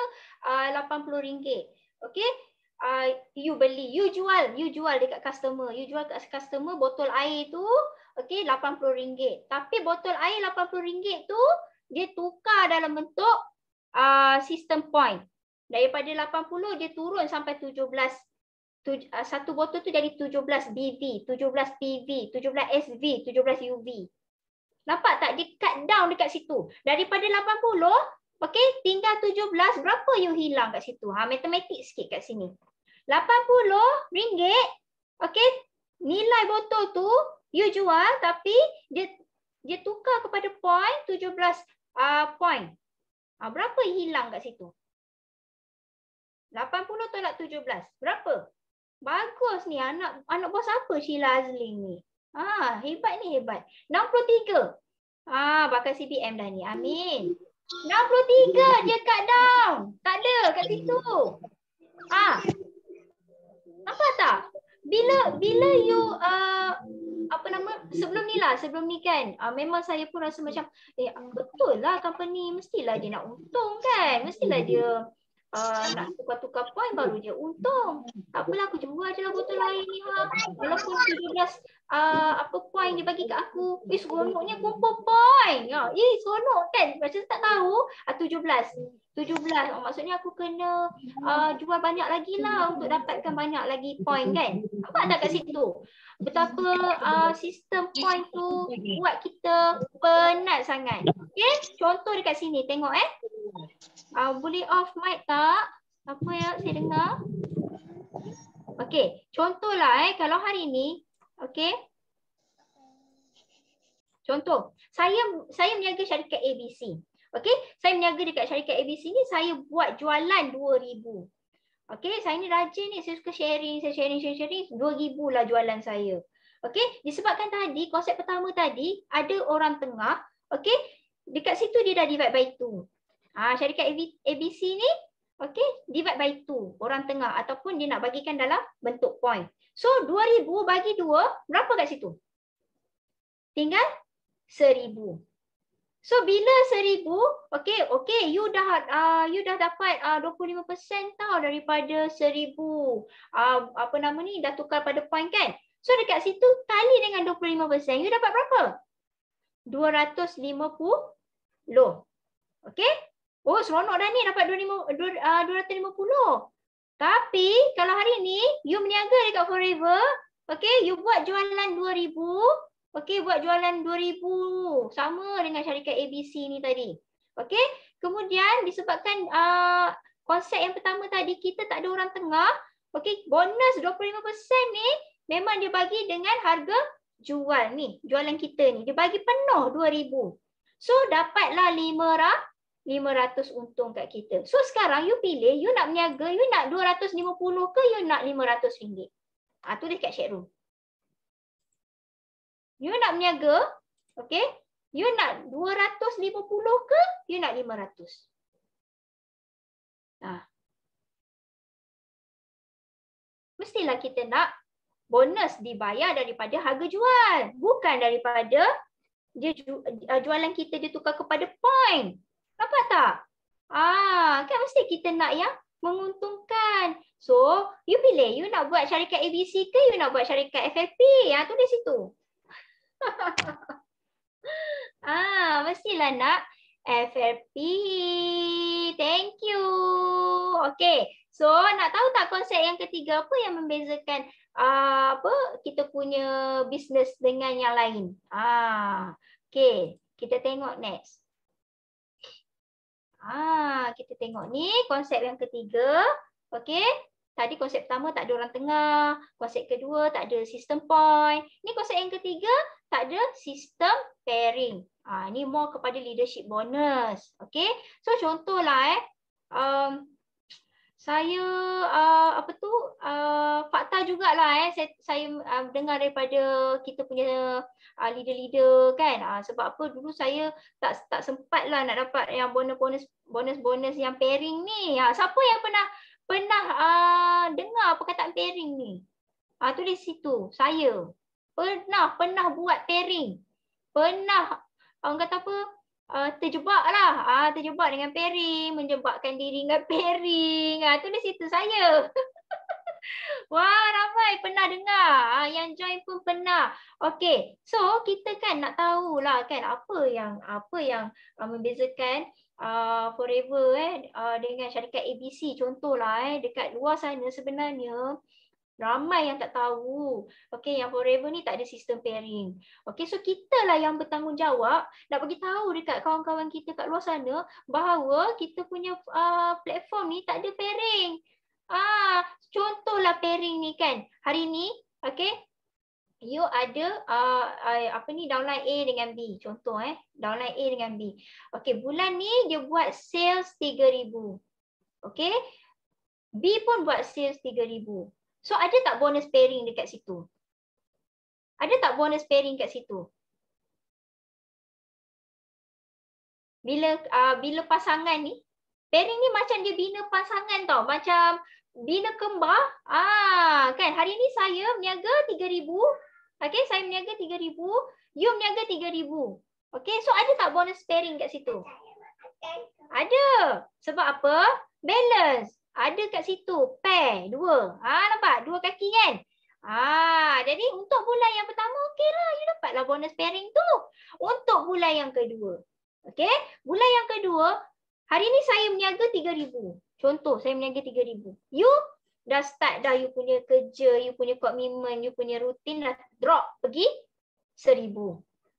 Speaker 3: RM80. Okey? You beli, you jual dekat customer. You jual kat customer botol air tu, okey, RM80. Tapi botol air RM80 tu dia tukar dalam bentuk sistem point. Daripada 80 dia turun sampai 17. Satu botol tu jadi 17 BV, 17 PV, 17 SV, 17 UV. Nampak tak? Dia cut down dekat situ. Daripada 80, okey, tinggal 17, berapa you hilang kat situ? Matematik sikit kat sini. RM80, okey, nilai botol tu you jual tapi dia tukar kepada point 17 point. Berapa hilang kat situ? 80 tolak 17. Berapa? Bagus ni anak bos apa Sheila Azlin ni? Hebat ni hebat. 63. Bakal CBM dah ni. Amin. 63 dia cut down. Tak ada kat situ. Nampak tak? Bila you sebelum ni kan memang saya pun rasa macam betul lah company mestilah dia nak untung kan, mestilah dia nak tukar-tukar point baru je untung. Tak apalah, aku jual je lah botol lain ni walaupun 17 point dia bagi kat aku. Seronoknya kumpul point. Seronok kan? Macam tak tahu 17. Maksudnya aku kena jual banyak lagi lah untuk dapatkan banyak lagi point kan. Nampak tak kat situ? Betapa sistem point tu buat kita penat sangat. Okay, contoh dekat sini. Tengok boleh off mic tak? Apa yang saya dengar? Okay, contohlah kalau hari ni, okay. Contoh, saya meniaga syarikat ABC. Okay, saya meniaga dekat syarikat ABC ni, saya buat jualan 2,000. Okay, saya ni rajin ni, saya suka sharing, saya sharing 2,000 lah jualan saya. Okay, disebabkan tadi, konsep pertama tadi, ada orang tengah, okay, dekat situ dia dah divide by 2. Syarikat ABC ni, okay, divide by 2, orang tengah ataupun dia nak bagikan dalam bentuk point. So 2,000 bagi 2, berapa kat situ? Tinggal 1,000. So bila 1,000, okay, you dah dapat 25% tau daripada 1,000. Dah tukar pada point kan? So dekat situ kali dengan 25%, you dapat berapa? 250. Okay? Seronok dah ni dapat 250. Tapi kalau hari ni you meniaga dekat Forever, okay, you buat jualan 2,000, okay, buat jualan 2,000 sama dengan syarikat ABC ni tadi. Okay, kemudian disebabkan konsep yang pertama tadi kita tak ada orang tengah, okay, bonus 25% ni memang dia bagi dengan harga jual ni, jualan kita ni. Dia bagi penuh 2,000. So dapatlah 500 untung kat kita. So sekarang you pilih, you nak meniaga, you nak 250 ke you nak RM500? Tulis kat chat room. You nak meniaga, okay, you nak 250 ke you nak 500? Mestilah kita nak bonus dibayar daripada harga jual, bukan daripada dia jualan kita dia tukar kepada point. Nampak tak? Kan mesti kita nak yang menguntungkan. So, you pilih, you nak buat syarikat ABC ke you nak buat syarikat FFP? Tulis situ. Mestilah nak FFP. Thank you. Okay. So, nak tahu tak konsep yang ketiga apa yang membezakan kita punya bisnes dengan yang lain? Okay. Kita tengok next. Kita tengok ni konsep yang ketiga. Okay. Tadi konsep pertama tak ada orang tengah. Konsep kedua tak ada sistem point. Ni konsep yang ketiga tak ada sistem pairing. Ni more kepada leadership bonus. Okay. So contohlah saya fakta jugalah saya dengar daripada kita punya leader-leader kan. Sebab apa dulu saya tak sempat lah nak dapat yang bonus yang pairing ni. Siapa yang pernah dengar perkataan pairing ni? Tulis situ. Saya pernah buat pairing. Pernah orang kata apa? Terjebak lah. Terjebak dengan pairing, menjebakkan diri dengan pairing. Tulis situ saya. Wah, ramai pernah dengar. Yang join pun pernah. Okey. So, kita kan nak tahulah kan apa yang membezakan Forever dengan syarikat ABC. Contohlah dekat luar sana sebenarnya ramai yang tak tahu. Okey, yang Forever ni tak ada sistem pairing. Okey, so kita lah yang bertanggungjawab nak bagi tahu dekat kawan-kawan kita kat luar sana bahawa kita punya platform ni tak ada pairing. Contohlah pairing ni kan. Hari ni, okey, you ada downline A dengan B. Contoh downline A dengan B. Okey, bulan ni dia buat sales 3,000. Okey. B pun buat sales 3,000. So ada tak bonus pairing dekat situ? Ada tak bonus pairing kat situ? Bila pasangan ni, pairing ni macam dia bina pasangan tau, macam bina kembar. Kan hari ni saya meniaga 3,000. Okey, saya meniaga 3,000, you meniaga 3,000. Okey, so ada tak bonus pairing kat situ? Ada. Sebab apa? Balance. Ada kat situ. Pair. 2. Nampak? 2 kaki kan? Jadi untuk bulan yang pertama okeylah. You dapatlah bonus pairing tu. Untuk bulan yang kedua. Okey? Bulan yang kedua, hari ni saya meniaga 3,000. Contoh, saya meniaga 3,000. You dah start dah you punya kerja, you punya komitmen, you punya rutin dah drop pergi 1,000.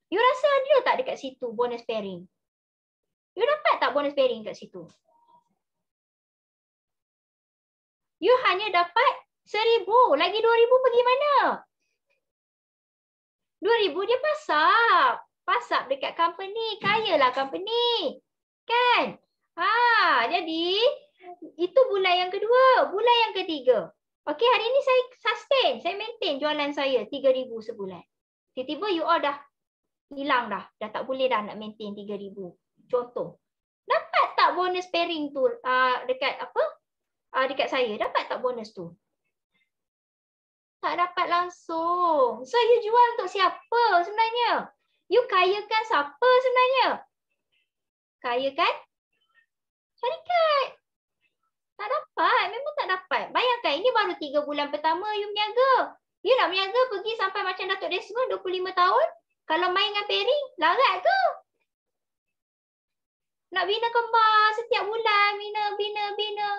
Speaker 3: You rasa ada tak dekat situ bonus pairing? You dapat tak bonus pairing kat situ? You hanya dapat 1,000. Lagi 2,000 pergi mana? 2,000 dia pasap. Pasap dekat company. Kayalah company. Kan? Jadi itu bulan yang kedua. Bulan yang ketiga. Okey, hari ni saya sustain. Saya maintain jualan saya 3,000 sebulan. Tiba-tiba you all dah hilang dah. Dah tak boleh dah nak maintain 3,000. Contoh. Dapat tak bonus pairing tu dekat apa? Dekat saya. Dapat tak bonus tu? Tak dapat langsung. So you jual untuk siapa sebenarnya? You kayakan siapa sebenarnya? Kayakan syarikat. Tak dapat. Memang tak dapat. Bayangkan ini baru 3 bulan pertama you berniaga. You nak berniaga pergi sampai macam Datuk Desmond 25 tahun. Kalau main dengan pairing, larat ke? Nak bina kembar setiap bulan, bina.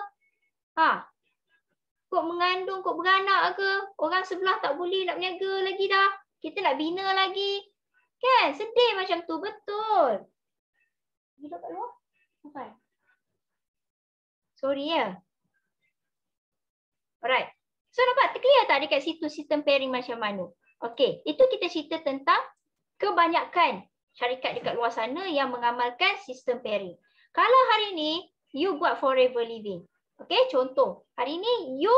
Speaker 3: Kok mengandung, kok beranak ke? Orang sebelah tak boleh nak berniaga lagi dah. Kita nak bina lagi. Kan? Sedih macam tu. Betul. Gila kat luar? Okay. Sorry ya. Alright. So dapat clear tak dekat situ sistem pairing macam mana? Okay. Itu kita cerita tentang kebanyakan syarikat dekat luar sana yang mengamalkan sistem pairing. Kalau hari ni, you buat forever living. Okay, contoh. Hari ni, you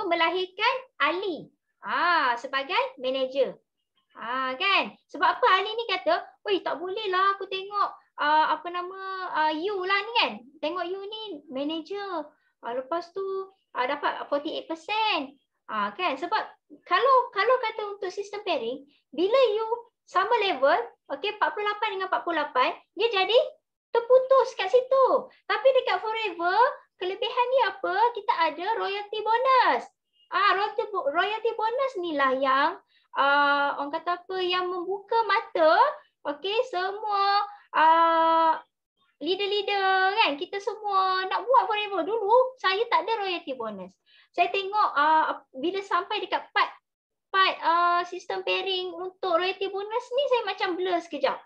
Speaker 3: melahirkan Ali sebagai manager. Kan? Sebab apa Ali ni kata, "Oi, tak boleh lah aku tengok you lah ni kan. Tengok you ni manager. Lepas tu dapat 48%." Kan? Sebab kalau kata untuk sistem pairing, bila you sama level, okey 48 dengan 48, dia jadi terputus kat situ. Tapi dekat forever, kelebihan ni apa? Kita ada royalty bonus. Royalty bonus ni lah yang orang kata apa, yang membuka mata okey semua leader-leader kan, kita semua nak buat forever. Dulu saya tak ada royalty bonus. Saya tengok bila sampai dekat part sistem pairing untuk royalty bonus ni, saya macam blur sekejap.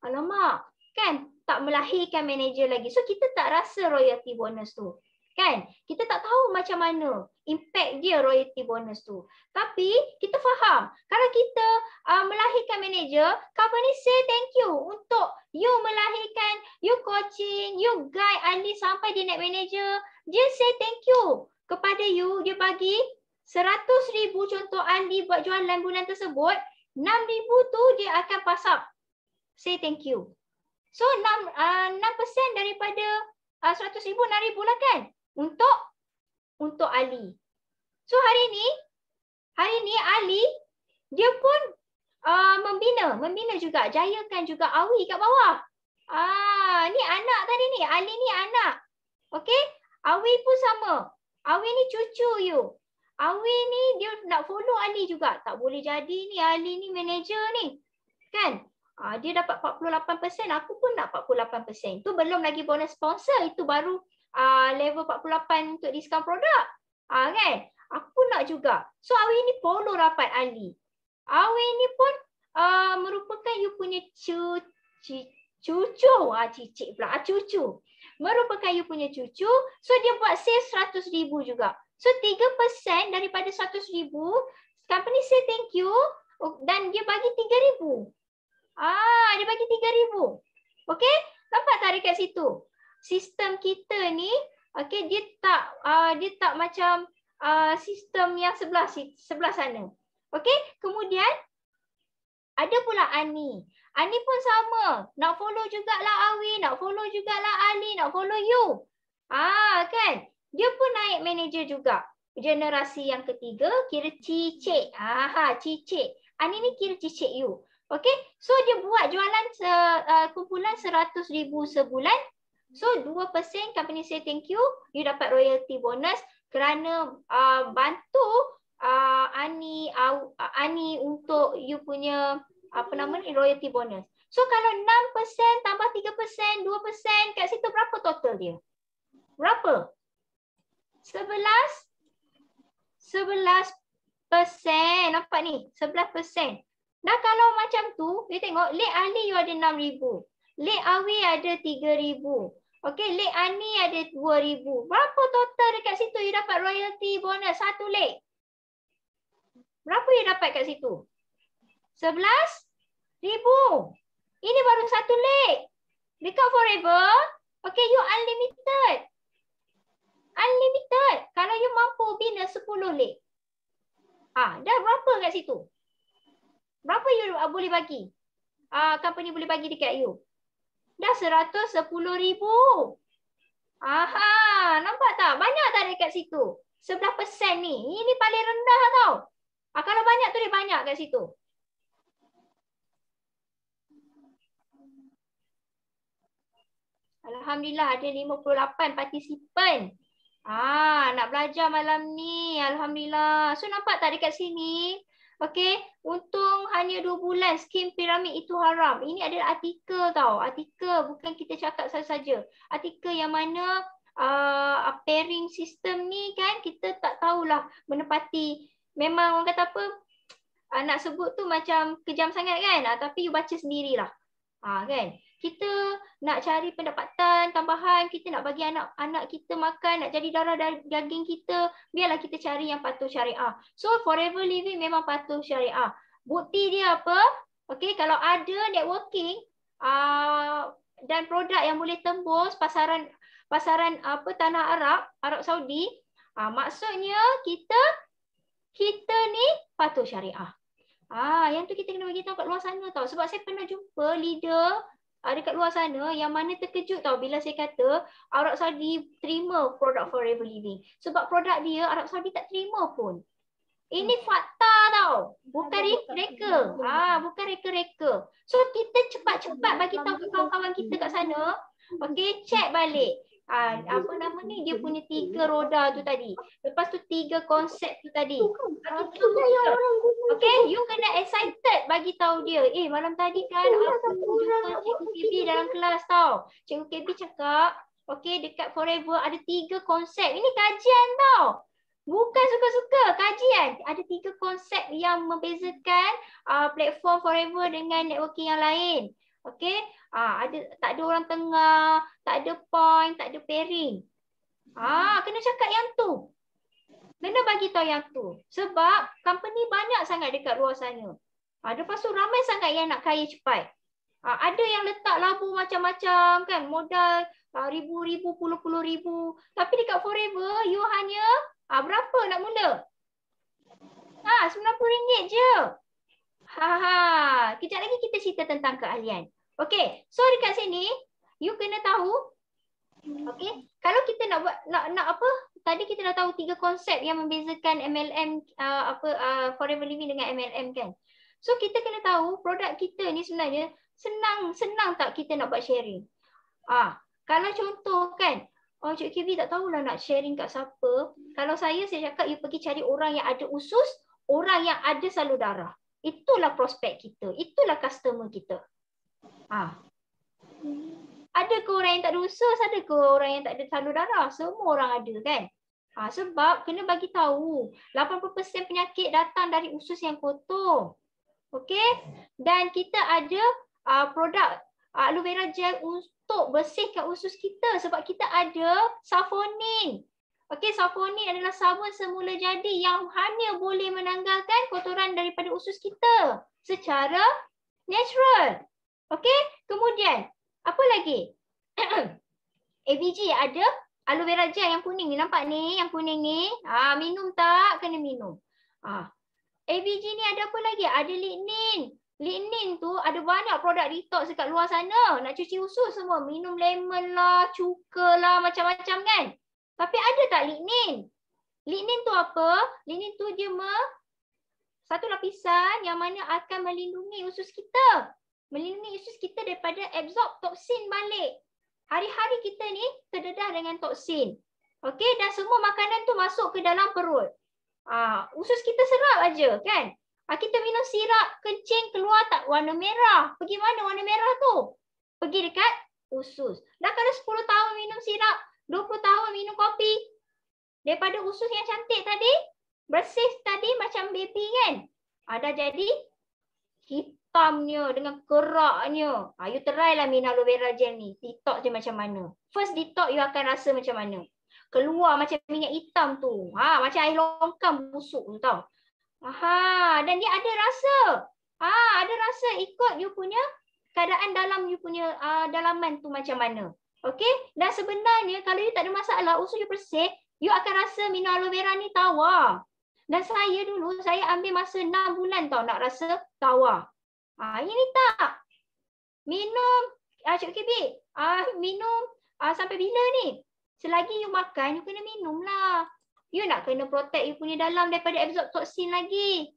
Speaker 3: Alamak, kan tak melahirkan manager lagi. So kita tak rasa royalty bonus tu. Kan? Kita tak tahu macam mana impact dia royalty bonus tu. Tapi kita faham, kalau kita melahirkan manager, company say thank you untuk you melahirkan, you coaching, you guide Ali sampai dia naik manager. Dia say thank you kepada you, dia bagi 100,000 contoh Ali buat jualan bulan tersebut, 6,000 tu dia akan pasap. Say thank you. So 6% daripada 100,000, 6,000 lah kan untuk Ali. So hari ni Ali dia pun membina juga, jayakan juga Awi kat bawah. Ni anak tadi ni, Ali ni anak. Okey? Awi pun sama. Awi ni cucu you. Awi ni dia nak follow Ali juga. Tak boleh jadi ni Ali ni manager ni. Kan? Dia dapat 48%, aku pun nak 48%. Itu belum lagi bonus sponsor. Itu baru level 48 untuk diskaun produk. Kan? Aku pun nak juga. So Awi ni follow rapat Ali. Awi ni pun merupakan you punya cucu. Cicit pula. Cucu. Merupakan you punya cucu. So dia buat sales 100,000 juga. So 3% daripada 100,000, company say thank you dan dia bagi 3,000. Dia bagi 3,000. Okey? Nampak tak dekat situ? Sistem kita ni, okey, dia tak macam sistem yang sebelah sana. Okey? Kemudian ada pula Ani. Ani pun sama. Nak follow jugalah Awi, nak follow jugalah Ali, nak follow you. Kan? Dia pun naik manager juga. Generasi yang ketiga kira cicit. Cicit. Ani ni kira cicit you. Okay, so dia buat jualan kumpulan 100,000 sebulan. So 2% company say thank you, you dapat royalty bonus kerana bantu Ani untuk you punya royalty bonus. So kalau 6% tambah 3%, 2% kat situ berapa total dia? Berapa? 11%. Nampak ni? 11%. Nah kalau macam tu, dia tengok Lek Ali you ada 6,000. Lek Awi ada 3,000. Okey, Lek Ani ada 2,000. Berapa total dekat situ you dapat royalty bonus satu lek? Berapa you dapat kat situ? 11,000. Ini baru satu lek. Dekat Forever, okey, you unlimited. Unlimited. Kalau you mampu bina 10 lek. Dah berapa kat situ? Berapa you boleh bagi? Company boleh bagi dekat you? Dah 110,000. Nampak tak? Banyak tak dekat situ? 11% ni. Ini paling rendah tau. Kalau banyak tu dia banyak kat situ. Alhamdulillah ada 58 partisipan. Nak belajar malam ni. Alhamdulillah. So nampak tak dekat sini? Okey, untung hanya 2 bulan skim piramid itu haram. Ini adalah artikel tau. Artikel, bukan kita cakap saja-saja. Artikel yang mana pairing system ni kan kita tak tahulah menepati. Memang orang kata apa, nak sebut tu macam kejam sangat kan. Tapi you baca sendirilah. Kan? Kita nak cari pendapatan tambahan, kita nak bagi anak-anak kita makan, nak jadi darah daging kita, biarlah kita cari yang patuh syariah. So Forever Living memang patuh syariah. Bukti dia apa? Okey, kalau ada networking dan produk yang boleh tembus pasaran tanah Arab Saudi, maksudnya kita ni patuh syariah. Yang tu kita kena bagi tahu kat luar sana tau. Sebab saya pernah jumpa leader dekat luar sana yang mana terkejut tau bila saya kata Arab Saudi terima produk Forever Living. Sebab produk dia Arab Saudi tak terima pun. Ini fakta tau. Bukan reka. Bukan reka-reka. So kita cepat-cepat bagi tahu ke kawan-kawan kita kat sana. Okey, check balik. Dia punya 3 roda tu tadi. Lepas tu 3 konsep tu tadi. Okay, you kena excited bagi tahu dia. Malam tadi kan aku jumpa Cikgu KB dalam kelas tau. Cikgu KB cakap, okay, dekat Forever ada 3 konsep. Ini kajian tau. Bukan suka-suka, kajian. Ada 3 konsep yang membezakan platform Forever dengan networking yang lain. Okay, tak ada orang tengah, tak ada point, tak ada pairing. Kena cakap yang tu. Kena bagi tahu yang tu. Sebab company banyak sangat dekat luar sana. Lepas tu ramai sangat yang nak kaya cepat. Ada yang letak labu macam-macam kan. Modal ribu-ribu, puluh-puluh ribu. Tapi dekat Forever, you hanya berapa nak mula? RM90 je. Kejap lagi kita cerita tentang keahlian. Okey, so dekat sini, you kena tahu. Okey, kalau kita nak buat nak apa? Tadi kita dah tahu 3 konsep yang membezakan MLM Forever Living dengan MLM kan. So kita kena tahu produk kita ni sebenarnya senang tak kita nak buat sharing. Kalau contoh kan, Cik KB tak tahulah nak sharing kat siapa. Kalau saya cakap you pergi cari orang yang ada usus, orang yang ada salur darah. Itulah prospek kita, itulah customer kita. Ada ke orang yang tak ada usus, ada ke orang yang tak ada salur darah? Semua orang ada kan? Sebab kena bagi tahu 80% penyakit datang dari usus yang kotor. Okey? Dan kita ada produk aloe vera gel untuk bersihkan usus kita sebab kita ada safonin. Okey, safonin adalah sabun semula jadi yang hanya boleh menanggalkan kotoran daripada usus kita secara natural. Okey, kemudian apa lagi? ABG ada aloe vera gel yang kuning ni, nampak ni yang kuning ni. Minum tak? Kena minum. ABG ni ada apa lagi? Ada lignin. Lignin tu ada banyak produk detox dekat luar sana. Nak cuci usus semua, minum lemon lah, cuka lah, macam-macam kan. Tapi ada tak lignin? Lignin tu apa? Lignin tu dia Satu lapisan yang mana akan melindungi usus kita. Melindungi usus kita daripada absorb toksin balik. Hari-hari kita ni terdedah dengan toksin. Okey, dan semua makanan tu masuk ke dalam perut. Usus kita serap aja kan. Kita minum sirap kencing keluar tak warna merah. Pergi mana warna merah tu? Pergi dekat usus. Dah kalau 10 tahun minum sirap, 20 tahun minum kopi, daripada usus yang cantik tadi, bersih tadi macam baby kan. Dah jadi hitamnya dengan keraknya. You try lah minum aloe vera gel ni. Detox dia macam mana. First detox you akan rasa macam mana. Keluar macam minyak hitam tu. Macam air longkang busuk tu tau. Dan dia ada rasa. Ada rasa ikut you punya keadaan dalam you punya dalaman tu macam mana. Okey? Dan sebenarnya kalau you tak ada masalah, usus you bersih, you akan rasa minum aloe vera ni tawar. Dan saya dulu, saya ambil masa 6 bulan tau nak rasa tawar. Ini tak. Minum, Cik KB, minum sampai bila ni? Selagi you makan, you kena minum lah. You nak kena protect you punya dalam daripada absorb toksin lagi.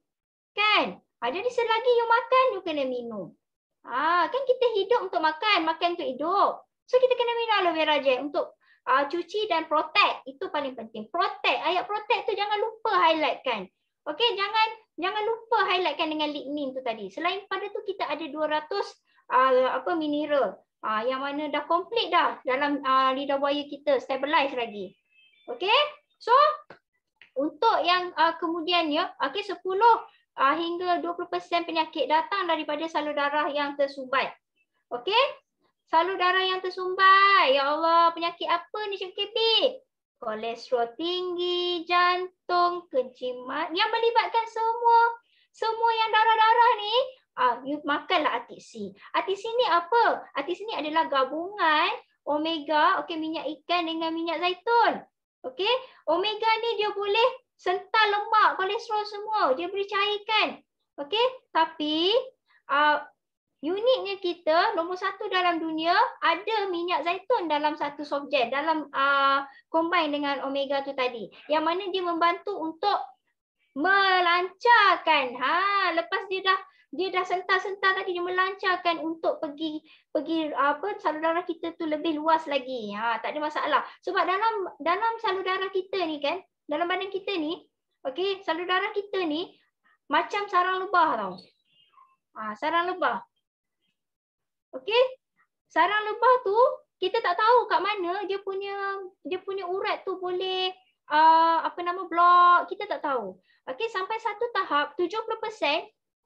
Speaker 3: Kan? Jadi selagi you makan, you kena minum. Kan kita hidup untuk makan, makan untuk hidup. So kita kena minum aloe vera gel untuk cuci dan protect. Itu paling penting. Protect. Ayat protect tu jangan lupa highlightkan. Okey, jangan lupa highlightkan dengan lignin tu tadi. Selain pada tu kita ada 200 mineral yang mana dah komplit dah dalam lidah buaya kita, stabilize lagi. Okey? So untuk yang kemudiannya, okey, 10 hingga 20% penyakit datang daripada salur darah yang tersumbat. Okey? Salur darah yang tersumbat. Ya Allah, penyakit apa ni Cik KB? Kolesterol tinggi, jantung, kencing manis, yang melibatkan semua yang darah-darah ni, you makanlah Atik C. Atik C ni apa? Atik C ni adalah gabungan omega, okey, minyak ikan dengan minyak zaitun. Okey, omega ni dia boleh sental lemak, kolesterol semua, dia boleh cairkan. Okey, tapi uniknya kita nombor 1 dalam dunia ada minyak zaitun dalam satu softgel, dalam combine dengan omega tu tadi. Yang mana dia membantu untuk melancarkan. Lepas dia dah sental-sental tadi, dia melancarkan untuk pergi salur darah kita tu lebih luas lagi. Tak ada masalah. Sebab dalam salur darah kita ni kan, dalam badan kita ni, okey, salur darah kita ni macam sarang lebah tau. Sarang lebah. Okey, sarang lebah tu kita tak tahu kat mana dia punya urat tu boleh blok, kita tak tahu. Okey, sampai satu tahap 70%,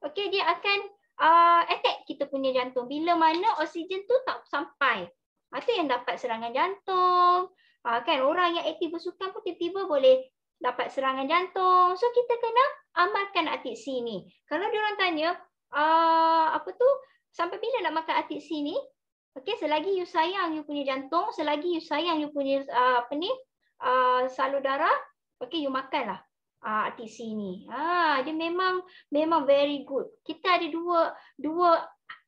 Speaker 3: okey, dia akan attack kita punya jantung bila mana oksigen tu tak sampai. Itu yang dapat serangan jantung. Kan orang yang aktif bersukan pun tiba-tiba boleh dapat serangan jantung. So kita kena amalkan Atik C ni. Kalau diorang tanya sampai bila nak makan Atik C ni? Okey, selagi you sayang you punya jantung, selagi you sayang you punya salur darah, okey, you makanlah Atik C ni. Dia memang very good. Kita ada dua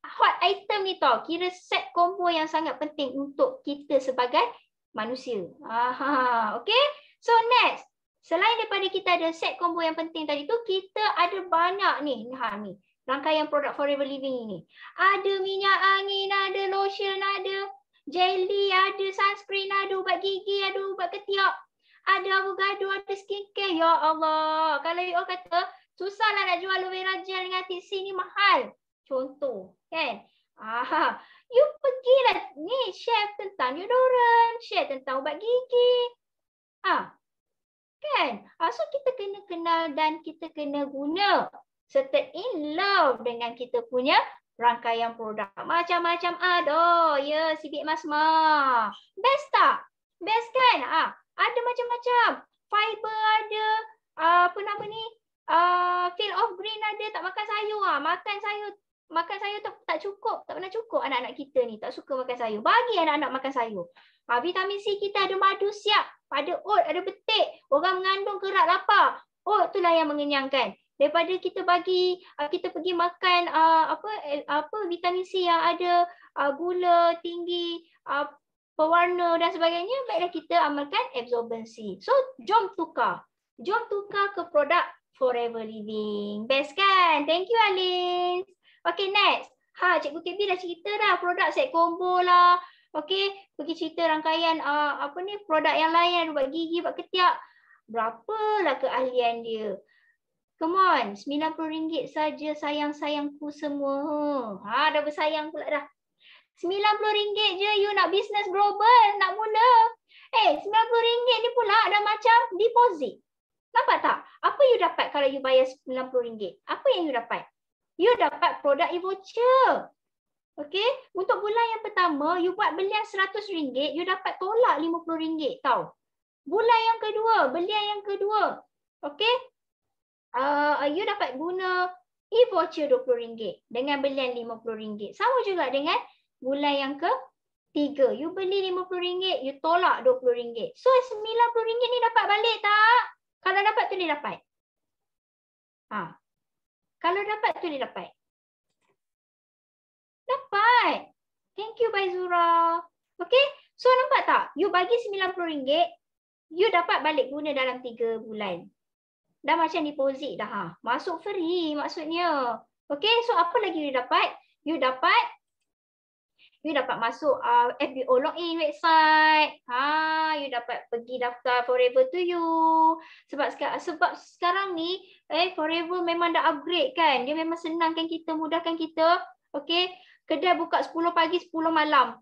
Speaker 3: hot item ni tau. Kira set combo yang sangat penting untuk kita sebagai manusia. Okey. So next, selain daripada kita ada set combo yang penting tadi tu, kita ada banyak ni. Ni rangkaian produk Forever Living ini. Ada minyak angin, ada lotion, ada jelly, ada sunscreen, ada ubat gigi, ada ubat ketiak, ada avocado, ada skincare. Ya Allah, kalau you kata susahlah nak jual aloe vera gel dengan Atik C ni mahal. Contoh, kan? You pergilah ni share tentang deodorant, share tentang ubat gigi. Kan? So kita kena kenal dan kita kena guna serta in love dengan kita punya rangkaian produk. Macam-macam ada. Ya, CBM Asma. Best tak? Best kan? Ada macam-macam. Fiber ada. Feel of green ada. Tak makan sayur. Makan sayur tak cukup. Tak pernah cukup anak-anak kita ni. Tak suka makan sayur. Bagi anak-anak makan sayur. Vitamin C kita ada madu siap. Ada oat, ada betik. Orang mengandung kerak lapar. Oat itulah yang mengenyangkan. Daripada kita pergi makan vitamin C yang ada gula tinggi, pewarna dan sebagainya, baiklah kita amalkan absorbency. So jom tukar ke produk Forever Living. Best kan? Thank you Alin. Okay, next. Cikgu KB dah cerita dah produk set combo lah. Okay, pergi cerita rangkaian produk yang lain, buat gigi, buat ketiak. Berapalah keahlian dia? Come on, RM90 saja sayang-sayangku semua. Dah bersayang pula dah. RM90 je you nak bisnes global, nak mula. RM90 ni pula dah macam deposit. Nampak tak? Apa you dapat kalau you bayar RM90? Apa yang you dapat? You dapat produk e-voucher. Okay, untuk bulan yang pertama, you buat belian RM100, you dapat tolak RM50 tau. Bulan yang kedua, belian yang kedua. Okay, you dapat guna e-voucher RM20 dengan belian RM50. Sama juga dengan bulan yang ketiga. You beli RM50, you tolak RM20. So RM90 ni dapat balik tak? Kalau dapat tu dia dapat. Kalau dapat tu dia dapat. Dapat. Thank you Baizura. Okay, so nampak tak? You bagi RM90, you dapat balik guna dalam 3 bulan. Dah macam deposit dah. Masuk free maksudnya. Okay, so apa lagi you dapat? You dapat masuk FBO login website. You dapat pergi daftar Forever to You. Sebab sekarang ni Forever memang dah upgrade kan. Dia memang senangkan kita, mudahkan kita. Okay, kedai buka 10 pagi 10 malam.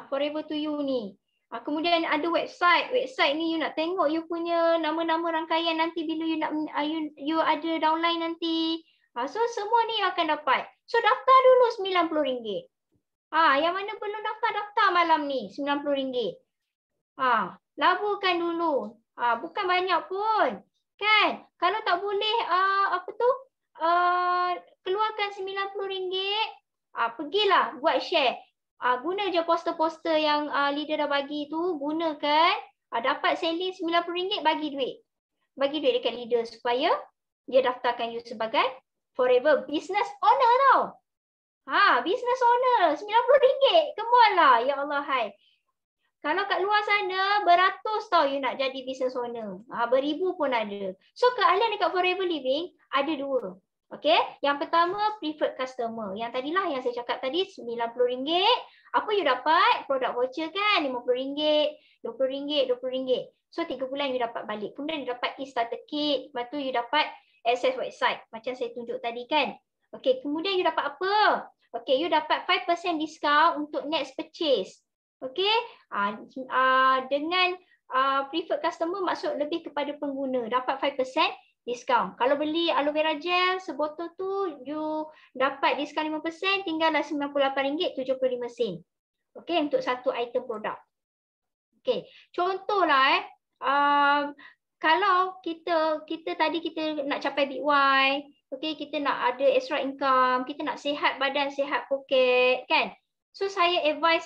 Speaker 3: Forever to You ni. Kemudian ada website. Website ni you nak tengok you punya nama-nama rangkaian nanti bila you nak you ada downline nanti. So semua ni you akan dapat. So daftar dulu RM90. Yang mana belum daftar malam ni RM90. Laburkan dulu. Bukan banyak pun. Kan? Kalau tak boleh keluarkan RM90, pergilah buat share. Guna je poster-poster yang leader dah bagi tu, gunakan. Dapat selling RM90, bagi duit. Bagi duit dekat leader supaya dia daftarkan you sebagai Forever Business Owner tau. Business Owner, RM90. Come on lah, ya Allah hai. Kalau kat luar sana, beratus tau you nak jadi business owner. Beribu pun ada. So keahlian dekat Forever Living ada 2. Okay, yang pertama preferred customer. Yang tadilah yang saya cakap tadi RM90. Apa you dapat? Produk voucher kan RM50, RM20, RM20. So 3 bulan you dapat balik. Kemudian you dapat e-starter kit. Lepas tu you dapat access website. Macam saya tunjuk tadi kan. Okay, kemudian you dapat apa? Okay, you dapat 5% discount untuk next purchase. Okay, dengan preferred customer maksud lebih kepada pengguna. Dapat 5% diskaun. Kalau beli aloe vera gel sebotol tu you dapat diskaun 5%, tinggallah RM98.75. Okey, untuk satu item produk. Okey, contohlah kalau kita tadi kita nak capai big Y, okey, kita nak ada extra income, kita nak sihat badan, sihat poket kan. So saya advise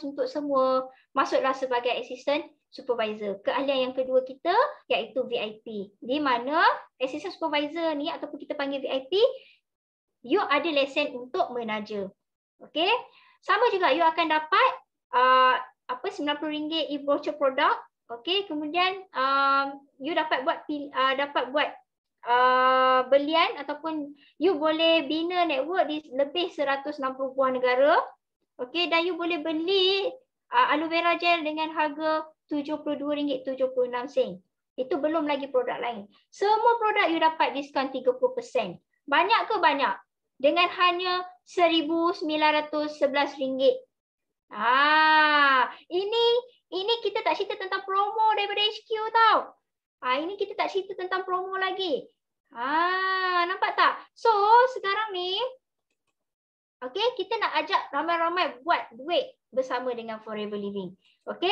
Speaker 3: untuk semua masuklah sebagai assistant supervisor. Keahlian yang kedua kita iaitu VIP. Di mana assistant supervisor ni ataupun kita panggil VIP, you ada lesen untuk menaja. Okey. Sama juga you akan dapat RM90 e-voucher produk. Okey, kemudian you dapat buat belian ataupun you boleh bina network di lebih 160 buah negara. Okey, dan you boleh beli aloe vera gel dengan harga RM72.76. Itu belum lagi produk lain. Semua produk you dapat diskaun 30%. Banyak ke banyak? Dengan hanya RM1,911. Ini kita tak cerita tentang promo daripada HQ tau. Ini kita tak cerita tentang promo lagi. Nampak tak? So, sekarang ni okey, kita nak ajak ramai-ramai buat duit bersama dengan Forever Living. Okey?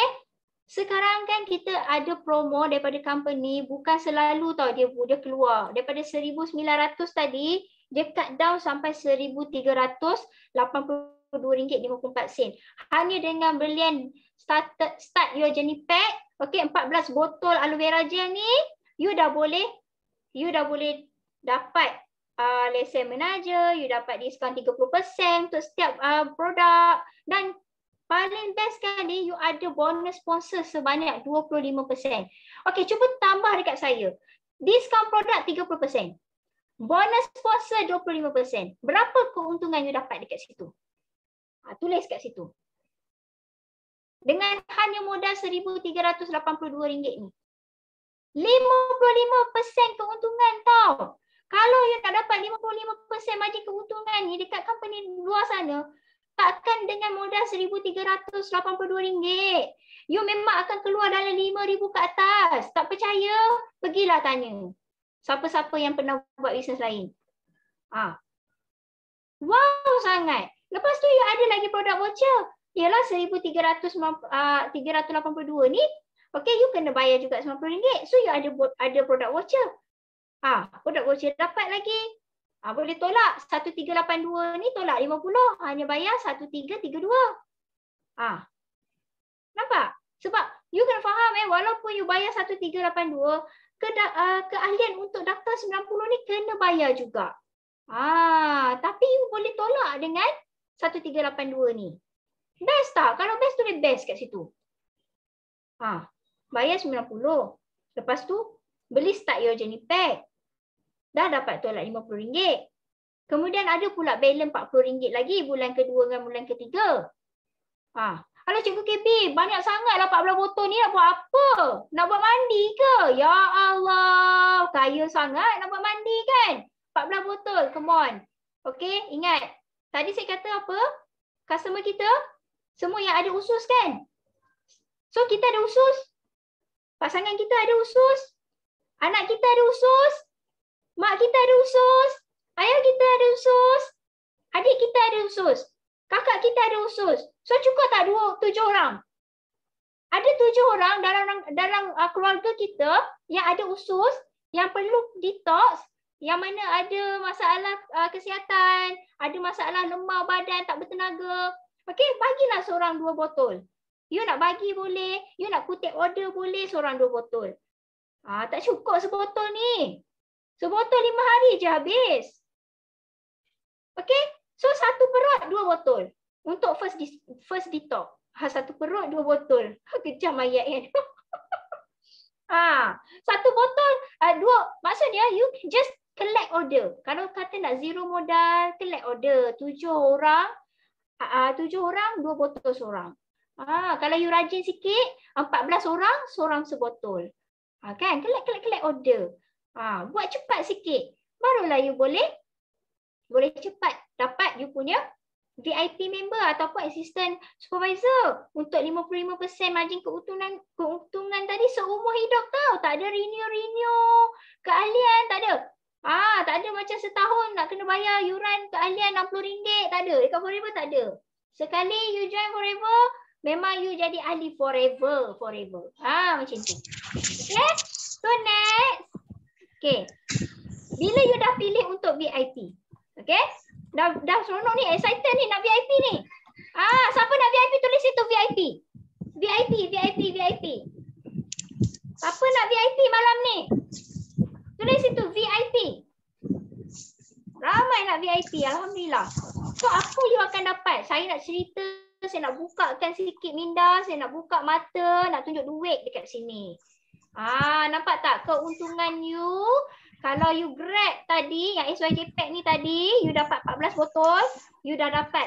Speaker 3: Sekarang kan kita ada promo daripada company, bukan selalu tau dia keluar. Daripada RM1,900 tadi, dia cut down sampai RM1,382.54. Hanya dengan belian start your journey pack, okey, 14 botol aloe vera gel ni, you dah boleh dapat lesen menaja, you dapat diskaun 30% untuk setiap produk, dan paling best kali you ada bonus sponsor sebanyak 25%. Okey, cuba tambah dekat saya. Diskaun produk 30%. Bonus sponsor 25%. Berapa keuntungan you dapat dekat situ? Tulis kat situ. Dengan hanya modal RM1,382 ni. 55% keuntungan tau. Kalau you nak dapat 55% margin keuntungan ni dekat company luar sana, takkan dengan modal RM1,382. You memang akan keluar dalam RM5,000 ke atas. Tak percaya? Pergilah tanya siapa-siapa yang pernah buat bisnes lain. Wow sangat. Lepas tu you ada lagi produk voucher. Ialah RM1,382 ni. Okay, you kena bayar juga RM90. So you ada produk voucher. Produk voucher dapat lagi. Boleh tolak. 1,382 ni tolak 50. Hanya bayar 1,332. Nampak? Sebab you kena faham walaupun you bayar 1,382, keahlian untuk daftar 90 ni kena bayar juga. Tapi you boleh tolak dengan 1,382 ni. Best tak? Kalau best tulis best kat situ. Bayar 90. Lepas tu beli start your journey pack. Dah dapat tolak RM50. Kemudian ada pula balance RM40 lagi bulan kedua dengan bulan ketiga. Alah Cikgu KB, banyak sangatlah 14 botol ni nak buat apa? Nak buat mandi ke? Ya Allah, kaya sangat nak buat mandi kan? 14 botol, come on. Okay, ingat. Tadi saya kata apa? Customer kita, semua yang ada usus kan? So kita ada usus. Pasangan kita ada usus. Anak kita ada usus. Mak kita ada usus. Ayah kita ada usus. Adik kita ada usus. Kakak kita ada usus. So cukup tak 7 orang? Ada 7 orang dalam keluarga kita yang ada usus, yang perlu detox, yang mana ada masalah kesihatan, ada masalah lemah badan, tak bertenaga. Okey, bagilah seorang 2 botol. You nak bagi boleh, you nak kutip order boleh, seorang 2 botol. Tak cukup sebotol ni. Sebotol 5 hari je habis. Okey, so 1 perut 2 botol. Untuk first detox. 1 perut 2 botol. Kejam ayat kan. 1 botol 2. Maksudnya you just collect order. Kalau kata nak zero modal, collect order. 7 orang 2 botol seorang. Kalau you rajin sikit, 14 orang, seorang sebotol. Kan? Collect order. Buat cepat sikit. Barulah you boleh cepat dapat you punya VIP member ataupun assistant supervisor untuk 55% margin keuntungan tadi seumur hidup tau. Tak ada renew keahlian, tak ada. Tak ada macam setahun nak kena bayar yuran keahlian RM60, tak ada. Dekat Forever tak ada. Sekali you join Forever, memang you jadi ahli forever. Macam tu. Okay, so next. Okay, bila you dah pilih untuk VIP, okay, dah seronok ni, excited ni nak VIP ni. Siapa nak VIP tulis situ VIP. VIP. Siapa nak VIP malam ni? Tulis situ VIP. Ramai nak VIP, alhamdulillah. So apa you akan dapat? Saya nak cerita, saya nak bukakan sikit minda, saya nak buka mata, nak tunjuk duit dekat sini. Nampak tak keuntungan you? Kalau you grab tadi, yang SYJ pack ni tadi, you dapat 14 botol, you dah dapat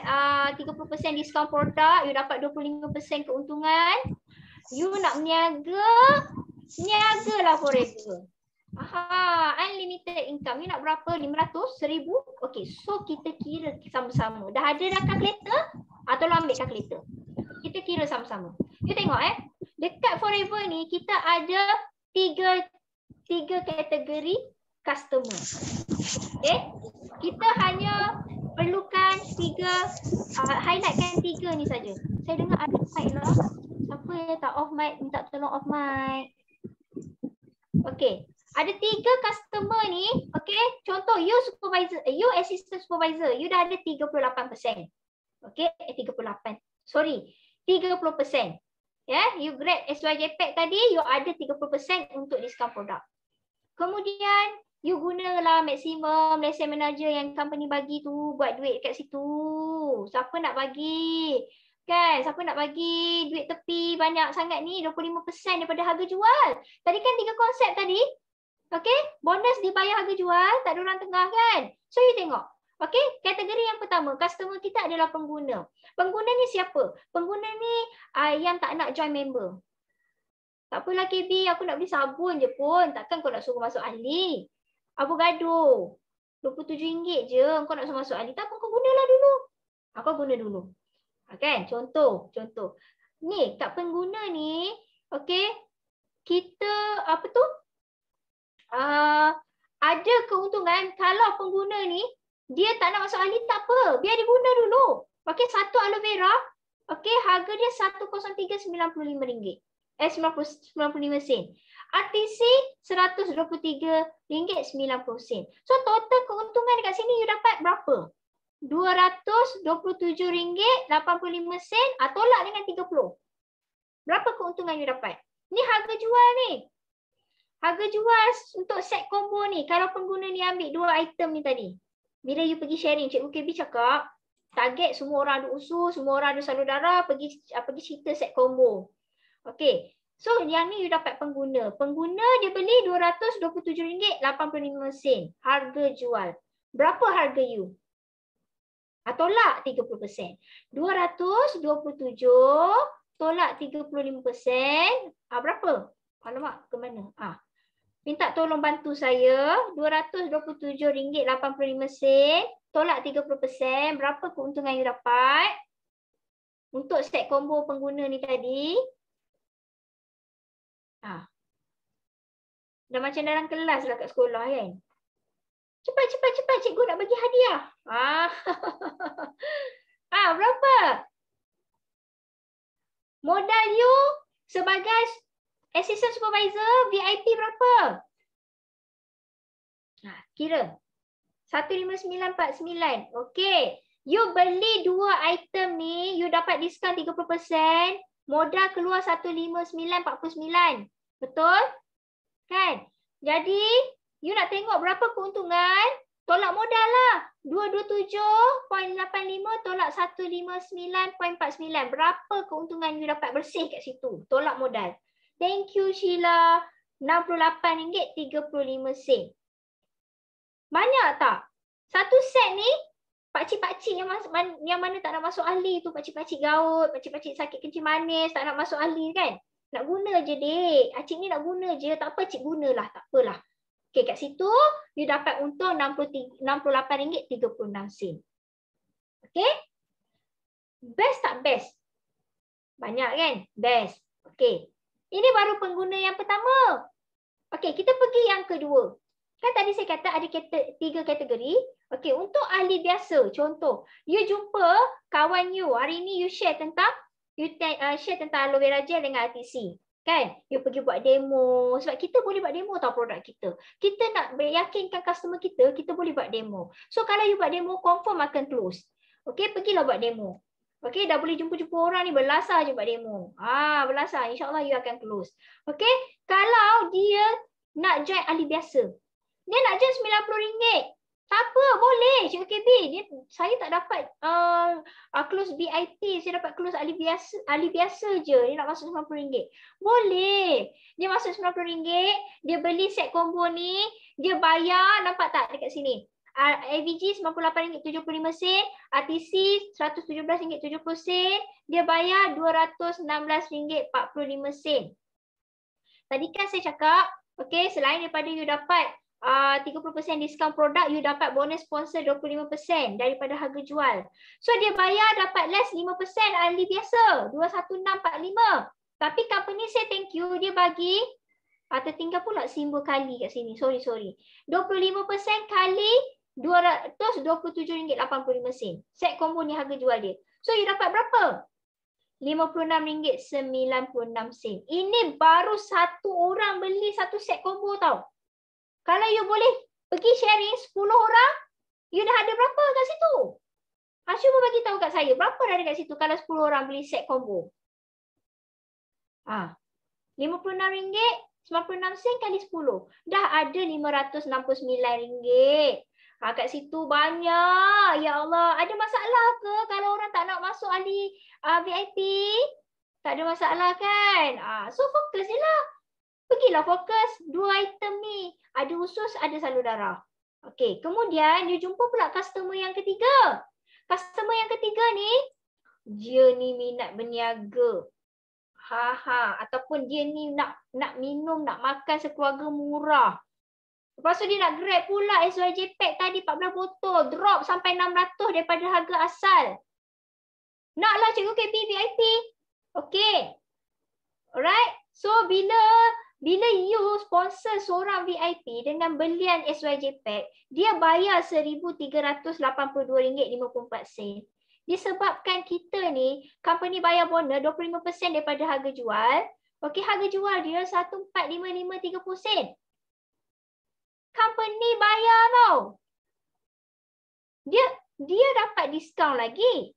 Speaker 3: 30% diskaun produk, you dapat 25% keuntungan. You nak niagalah Forever. Unlimited income. You nak berapa? 500? 1,000? Okay, so kita kira sama-sama. Dah ada dah kalkulator? Tolong ambil kalkulator. Kita kira sama-sama. You tengok dekat Forever ni kita ada tiga kategori customer. Okay, kita hanya perlukan highlightkan 3 ni saja. Saya dengar ada mic lah. Siapa yang tak off mic, minta tolong off mic. Okay, ada 3 customer ni. Okay, contoh you supervisor, you assistant supervisor, you dah ada 38%. Okay, 38. Sorry, 30%. You grab SYJ pack tadi, you ada 30% untuk diskaun produk. Kemudian, you gunalah maksimum lesson manager yang company bagi tu, buat duit kat situ. Siapa nak bagi? Kan? Siapa nak bagi duit tepi banyak sangat ni, 25% daripada harga jual. Tadi kan 3 konsep tadi. Okey, bonus dibayar harga jual, tak ada orang tengah kan? So you tengok. Okey, kategori yang pertama, customer kita adalah pengguna. Pengguna ni siapa? Pengguna ni yang tak nak join member. Tak apalah KB, aku nak beli sabun je pun. Takkan kau nak suruh masuk ahli. Avocado, RM27 je kau nak suruh masuk ahli. Tak apa, kau gunalah dulu. Kau guna dulu. Kan? Contoh. Ni, kat pengguna ni, okey, kita apa tu? Ada keuntungan kalau pengguna ni dia tak nak masuk ahli, tak apa, biar dia guna dulu. Okey, satu aloe vera, okey, harga dia RM103.95. 95 sen. RTC RM123.90. So total keuntungan dekat sini you dapat berapa? RM227.85. Tolak dengan 30. Berapa keuntungan you dapat? Ni harga jual ni. Harga jual untuk set combo ni. Kalau pengguna ni ambil 2 item ni tadi. Bila you pergi sharing, Cikgu KB cakap, target semua orang ada usus, semua orang ada salur darah, pergi cerita set combo. Okey. So yang ni you dapat pengguna. Pengguna dia beli RM227.85. Harga jual. Berapa harga you? Tolak 30%. 227 tolak 35%. Berapa? Alamak, ke mana? Minta tolong bantu saya. RM227.85 tolak 30%. Berapa keuntungan you dapat? Untuk set combo pengguna ni tadi. Dah macam dalam kelas lah kat sekolah kan. Cepat, cikgu nak bagi hadiah. Berapa? Modal you sebagai assistant supervisor VIP berapa? Kira. 15949. Okey. You beli 2 item ni, you dapat diskaun 30%. Modal keluar 15949. Betul? Kan? Jadi, you nak tengok berapa keuntungan? Tolak modal lah. 227.85 tolak 159.49. Berapa keuntungan you dapat bersih kat situ? Tolak modal. Thank you Sheila. RM68.35. Banyak tak? Satu set ni, pakcik-pakcik yang mana tak nak masuk ahli tu, pakcik-pakcik gaut, pakcik-pakcik sakit kencing manis, tak nak masuk ahli kan? Nak guna je dek. Cik ni nak guna je. Tak apa cik gunalah. Tak apalah. Okey, kat situ you dapat untung RM68.36. Okey? Best tak best? Banyak kan? Best. Okey. Ini baru pengguna yang pertama. Okey, kita pergi yang kedua. Kan tadi saya kata ada 3 kategori. Okey, untuk ahli biasa, contoh, you jumpa kawan you, hari ni you share tentang aloe vera gel dengan RTC. Kan? You pergi buat demo. Sebab kita boleh buat demo tau produk kita. Kita nak meyakinkan customer kita, kita boleh buat demo. So kalau you buat demo, confirm akan close. Okey, pergilah buat demo. Okey, dah boleh jumpa orang ni, berlasar je buat demo. Berlasar. InsyaAllah you akan close. Okey, kalau dia nak join ahli biasa, dia nak join RM90. Tak apa, boleh Cikgu KB. Saya tak dapat close BIP, saya dapat close ahli biasa je. Dia nak masuk RM90. Boleh. Dia masuk RM90, dia beli set combo ni, dia bayar, nampak tak dekat sini? AVG RM98.75, RTC RM117.70, dia bayar RM216.45. Tadi kan saya cakap, okey, selain daripada you dapat 30% diskaun produk, you dapat bonus sponsor 25% daripada harga jual. So dia bayar dapat less 5% ahli biasa, 21645. Tapi company say thank you, dia bagi tertinggal pula simbol kali kat sini. Sorry. 25% kali RM227.85. Set combo ni harga jual dia. So you dapat berapa? RM56.96. Ini baru satu orang beli satu set combo tau. Kalau you boleh pergi sharing 10 orang, you dah ada berapa kat situ? Cuba bagi tahu kat saya, berapa dah ada kat situ kalau 10 orang beli set combo? RM56.96 kali 10. Dah ada RM569. Kat situ banyak. Ya Allah, ada masalah ke kalau orang tak nak masuk ahli VIP? Tak ada masalah kan? So fokus je lah. Pergilah fokus 2 item ni. Ada usus, ada salur darah. Okey, kemudian you jumpa pula customer yang ketiga. Customer yang ketiga ni, dia ni minat berniaga. Ataupun dia ni nak minum, nak makan sekeluarga murah. Lepas tu dia nak grab pula SYJ pack tadi 14 botol. Drop sampai 600 daripada harga asal. Naklah cikgu KB VIP. Okey. Alright. So bila you sponsor seorang VIP dengan belian SYJ pack, dia bayar RM1,382.54. Disebabkan kita ni, company bayar bonus 25% daripada harga jual. Okey, harga jual dia 1455.30 sen. Company bayar tau. Dia dapat diskaun lagi.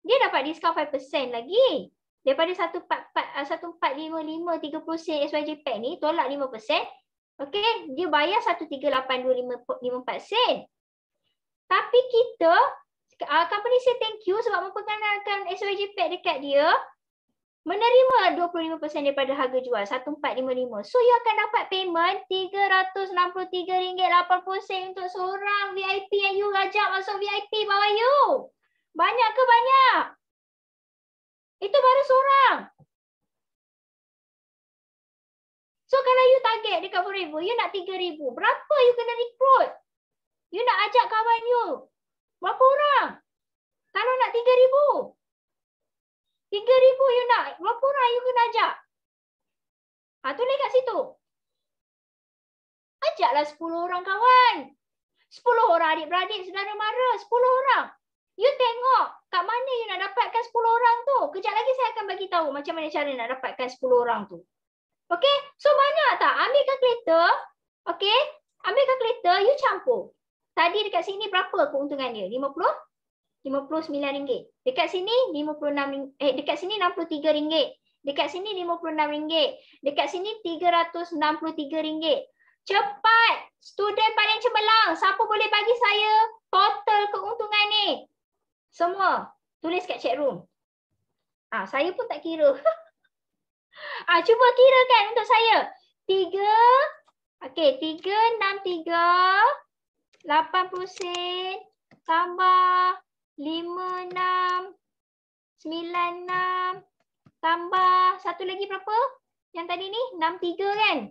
Speaker 3: Dia dapat diskaun 5% lagi. Daripada 1455.30 sen SYJ pack ni, tolak 5%. Okey, dia bayar 1382.54 sen. Tapi kita, company say thank you sebab memperkenalkan SYJ pack dekat dia, menerima 25% daripada harga jual 1455. So you akan dapat payment RM363.80 untuk seorang VIP yang you ajak masuk VIP bawah you. Banyak ke banyak? Itu baru seorang. So kalau you target dekat Forever, you nak 3,000. Berapa you kena recruit? You nak ajak kawan you. Berapa orang? Kalau nak 3,000. 3,000 you nak. Berapa orang you kena ajak? Tulis kat situ. Ajaklah 10 orang kawan. 10 orang adik-beradik, saudara mara. 10 orang. You tengok kat mana you nak dapatkan 10 orang tu. Kejap lagi saya akan bagi tahu macam mana cara nak dapatkan 10 orang tu. Okey? So banyak tak? Ambil kalkulator. Okey? Ambil kalkulator, you campur. Tadi dekat sini berapa keuntungan dia? RM59. Dekat sini dekat sini RM63. Dekat sini RM56. Dekat sini RM363. Cepat. Student paling cemerlang. Siapa boleh bagi saya total keuntungan ni? Semua. Tulis kat chat room. Saya pun tak kira. Cuba kirakan untuk saya. 363 80 sen tambah 56 96 tambah satu lagi berapa? Yang tadi ni 63 kan?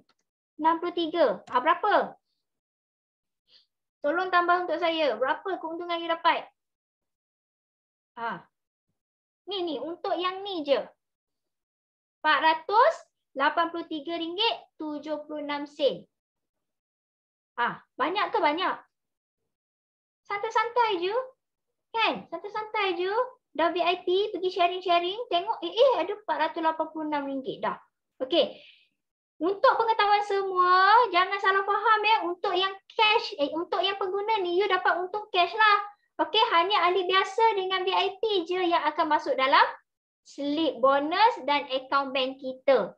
Speaker 3: 63. Berapa? Tolong tambah untuk saya. Berapa keuntungan you dapat? Ni untuk yang ni je. RM483.76. Banyak ke banyak? Santai-santai je. Kan? Santai-santai je. Dah VIP, pergi sharing-sharing. Tengok, ada RM486 dah. Okey. Untuk pengetahuan semua, jangan salah faham ya. Untuk yang cash, untuk yang pengguna ni, you dapat untung cash lah. Okey, hanya ahli biasa dengan VIP je yang akan masuk dalam slip bonus dan account bank kita.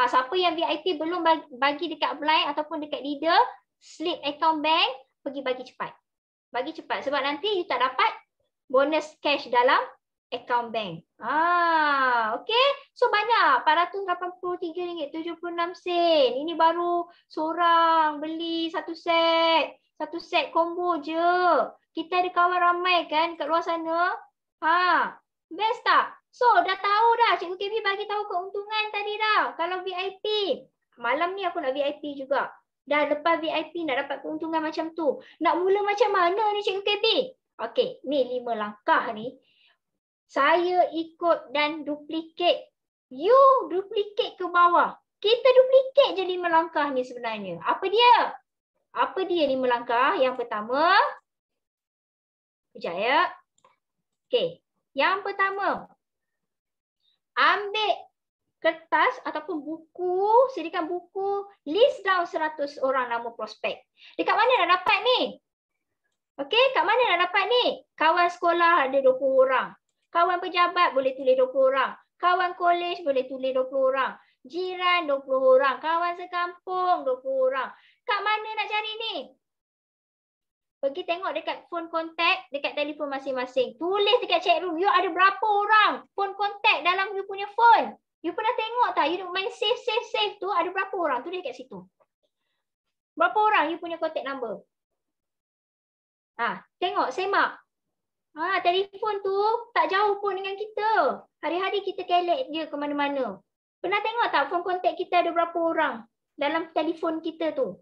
Speaker 3: Siapa yang VIP belum bagi dekat blind ataupun dekat leader, slip account bank, pergi bagi cepat. Bagi cepat sebab nanti you tak dapat bonus cash dalam account bank. Okey. So banyak, RM483.76. Ini baru seorang beli satu set. Satu set combo je. Kita ada kawan ramai kan kat luar sana. Best tak? So dah tahu dah. Cikgu KB bagi tahu keuntungan tadi dah. Kalau VIP. Malam ni aku nak VIP juga. Dah lepas VIP nak dapat keuntungan macam tu. Nak mula macam mana ni Cikgu KB? Okey, ni 5 langkah ni. Saya ikut dan duplicate. You duplicate ke bawah. Kita duplicate je 5 langkah ni sebenarnya. Apa dia? Apa dia 5 langkah? Yang pertama. Sekejap ya. Okey. Yang pertama. Ambil kertas ataupun buku. Sediakan buku. List down 100 orang nama prospek. Dekat mana nak dapat ni? Okey. Kat mana nak dapat ni? Kawan sekolah ada 20 orang. Kawan pejabat boleh tulis 20 orang. Kawan kolej boleh tulis 20 orang. Jiran 20 orang. Kawan sekampung 20 orang. Kat mana nak cari ni? Pergi tengok dekat phone contact, dekat telefon masing-masing. Tulis dekat chat room, you ada berapa orang phone contact dalam you punya phone? You pernah tengok tak, you main save tu ada berapa orang? Tulis kat situ. Berapa orang you punya contact number? Tengok, semak. Telefon tu tak jauh pun dengan kita. Hari-hari kita kelek dia ke mana-mana. Pernah tengok tak phone contact kita ada berapa orang dalam telefon kita tu?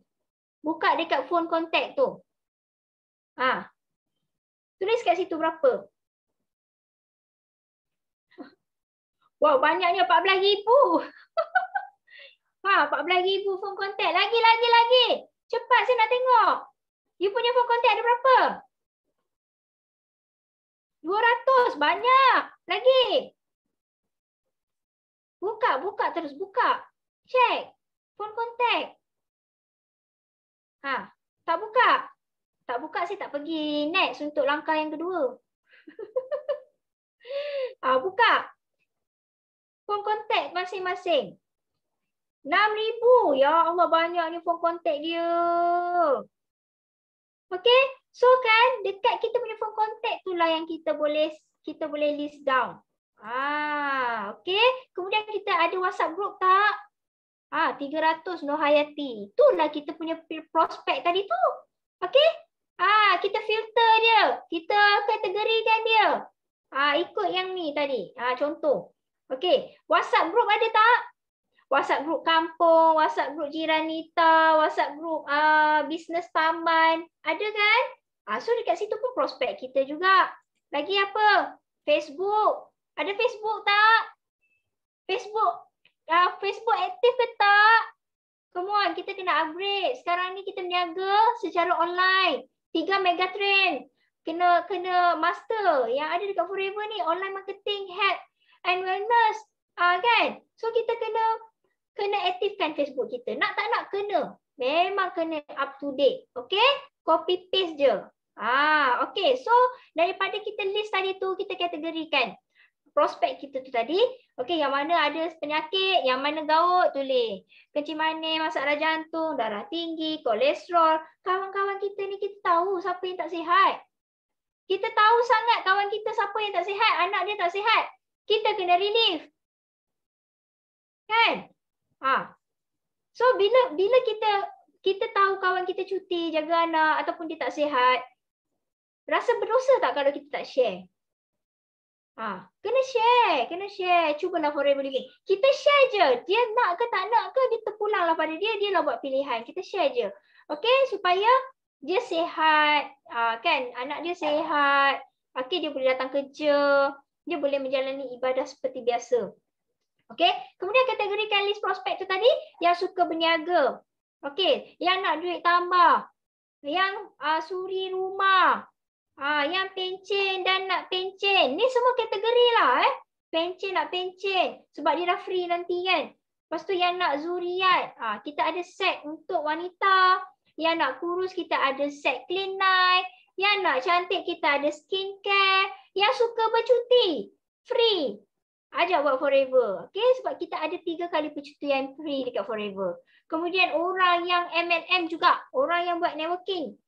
Speaker 3: Buka dekat phone contact tu. Tulis kat situ berapa? Wow, banyaknya 14,000. 14,000 phone contact. Lagi. Cepat saya nak tengok. You punya phone contact ada berapa? 200. Banyak. Lagi. Buka. Terus buka. Check. Phone contact. Tak buka. Tak buka saya tak pergi next untuk langkah yang kedua. Buka. Phone contact masing-masing. 6,000. Ya Allah, banyak ni phone contact dia. Okay. So kan dekat kita punya phone contact tu lah yang kita boleh list down. Okay. Kemudian kita ada WhatsApp group tak? 300 Nur Hayati. Itulah kita punya prospek tadi tu. Okay. Kita filter dia. Kita kategorikan dia. Ikut yang ni tadi. Contoh. Okay. WhatsApp group ada tak? WhatsApp group kampung, WhatsApp group jiranita, WhatsApp group bisnes taman. Ada kan? So dekat situ pun prospek kita juga. Lagi apa? Facebook. Ada Facebook tak? Facebook aktif ke tak? Come on, kita kena upgrade. Sekarang ni kita berniaga secara online. 3 megatrend. Kena master. Yang ada dekat Forever ni online marketing, health and wellness. Kan? So kita kena aktifkan Facebook kita. Nak tak nak kena. Memang kena up to date. Okay? Copy paste je. Okay. So daripada kita list tadi tu, kita kategorikan prospek kita tu tadi. Okay, yang mana ada penyakit, yang mana gaut, tulis. Kencing manis, masalah jantung, darah tinggi, kolesterol. Kawan-kawan kita ni kita tahu siapa yang tak sihat. Kita tahu sangat kawan kita siapa yang tak sihat, anak dia tak sihat. Kita kena relief. Kan? So bila kita tahu kawan kita cuti, jaga anak ataupun dia tak sihat, rasa berdosa tak kalau kita tak share? Kena share. Cubalah Forever Living. Kita share je. Dia nak ke tak nak ke, dia terpulanglah pada dia. Dia lah buat pilihan. Kita share je. Okay, supaya dia sihat. Kan, anak dia sihat. Okay, dia boleh datang kerja. Dia boleh menjalani ibadah seperti biasa. Okay, kemudian kategorikan list prospek tu tadi. Yang suka berniaga. Okay, yang nak duit tambah. Yang suri rumah. Yang pencen dan nak pencen. Ni semua kategori lah. Pencen nak pencen. Sebab dia dah free nanti kan. Lepas tu yang nak zuriat. Kita ada set untuk wanita. Yang nak kurus kita ada set clean night. Yang nak cantik kita ada skincare. Yang suka bercuti. Free. Ajak buat Forever. Okay, sebab kita ada 3 kali percutian free dekat Forever. Kemudian orang yang MLM juga. Orang yang buat networking.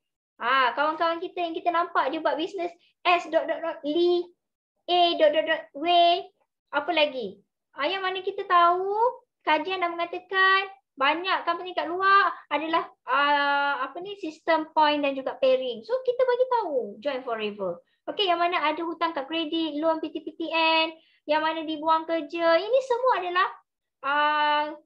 Speaker 3: Kawan-kawan kita yang kita nampak dia buat bisnes S.Li, A.W, apa lagi? Yang mana kita tahu kajian dah mengatakan banyak company kat luar adalah sistem point dan juga pairing. So kita bagi tahu join Forever. Okey, yang mana ada hutang kad kredit, loan PTPTN, yang mana dibuang kerja. Ini semua adalah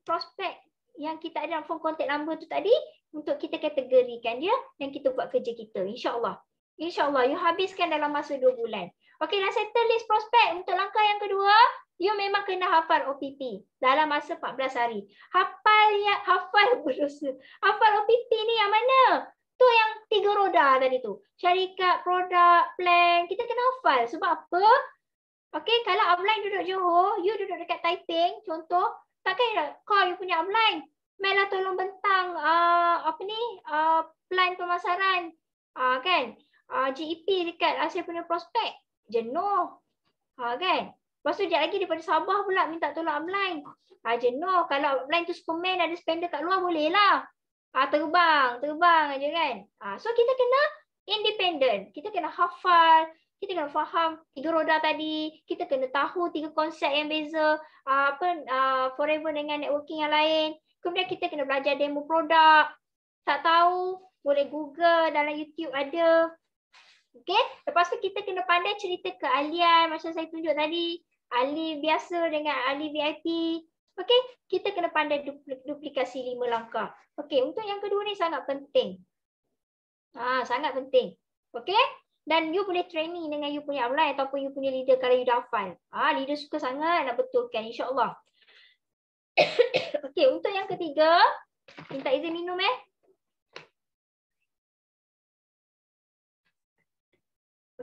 Speaker 3: prospek yang kita ada dalam phone contact number tu tadi. Untuk kita kategorikan dia dan kita buat kerja kita. InsyaAllah. InsyaAllah. You habiskan dalam masa 2 bulan. Okey, dah settle list prospek. Untuk langkah yang kedua, you memang kena hafal OPP dalam masa 14 hari. Hafal berdosa. Hafal OPP ni yang mana? Tu yang 3 roda tadi tu. Syarikat, produk, plan. Kita kena hafal. Sebab apa? Okey, kalau upline duduk Johor, you duduk dekat Taiping, contoh, takkan you call you punya upline. Mela tolong bentang plan pemasaran kan GEP dekat saya punya prospek. Jenuh. Kan? Lepas tu sekejap lagi daripada Sabah pula minta tolong upline. Jenuh. Kalau upline tu Superman ada spender kat luar boleh lah. Terbang aja kan. So kita kena independent. Kita kena hafal kita kena faham 3 roda tadi, kita kena tahu 3 konsep yang beza, Forever dengan networking yang lain. Kemudian kita kena belajar demo produk. Tak tahu, boleh Google, dalam YouTube ada. Okey, lepas tu kita kena pandai cerita keahlian macam saya tunjuk tadi, ahli biasa dengan ahli VIP. Okey, kita kena pandai duplikasi 5 langkah. Okey, untuk yang kedua ni sangat penting. Sangat penting. Okey? Dan you boleh training dengan you punya upline ataupun you punya leader kalau you dah hafal. Leader suka sangat nak betulkan, insya-Allah. Okey, untuk yang ketiga, minta izin minum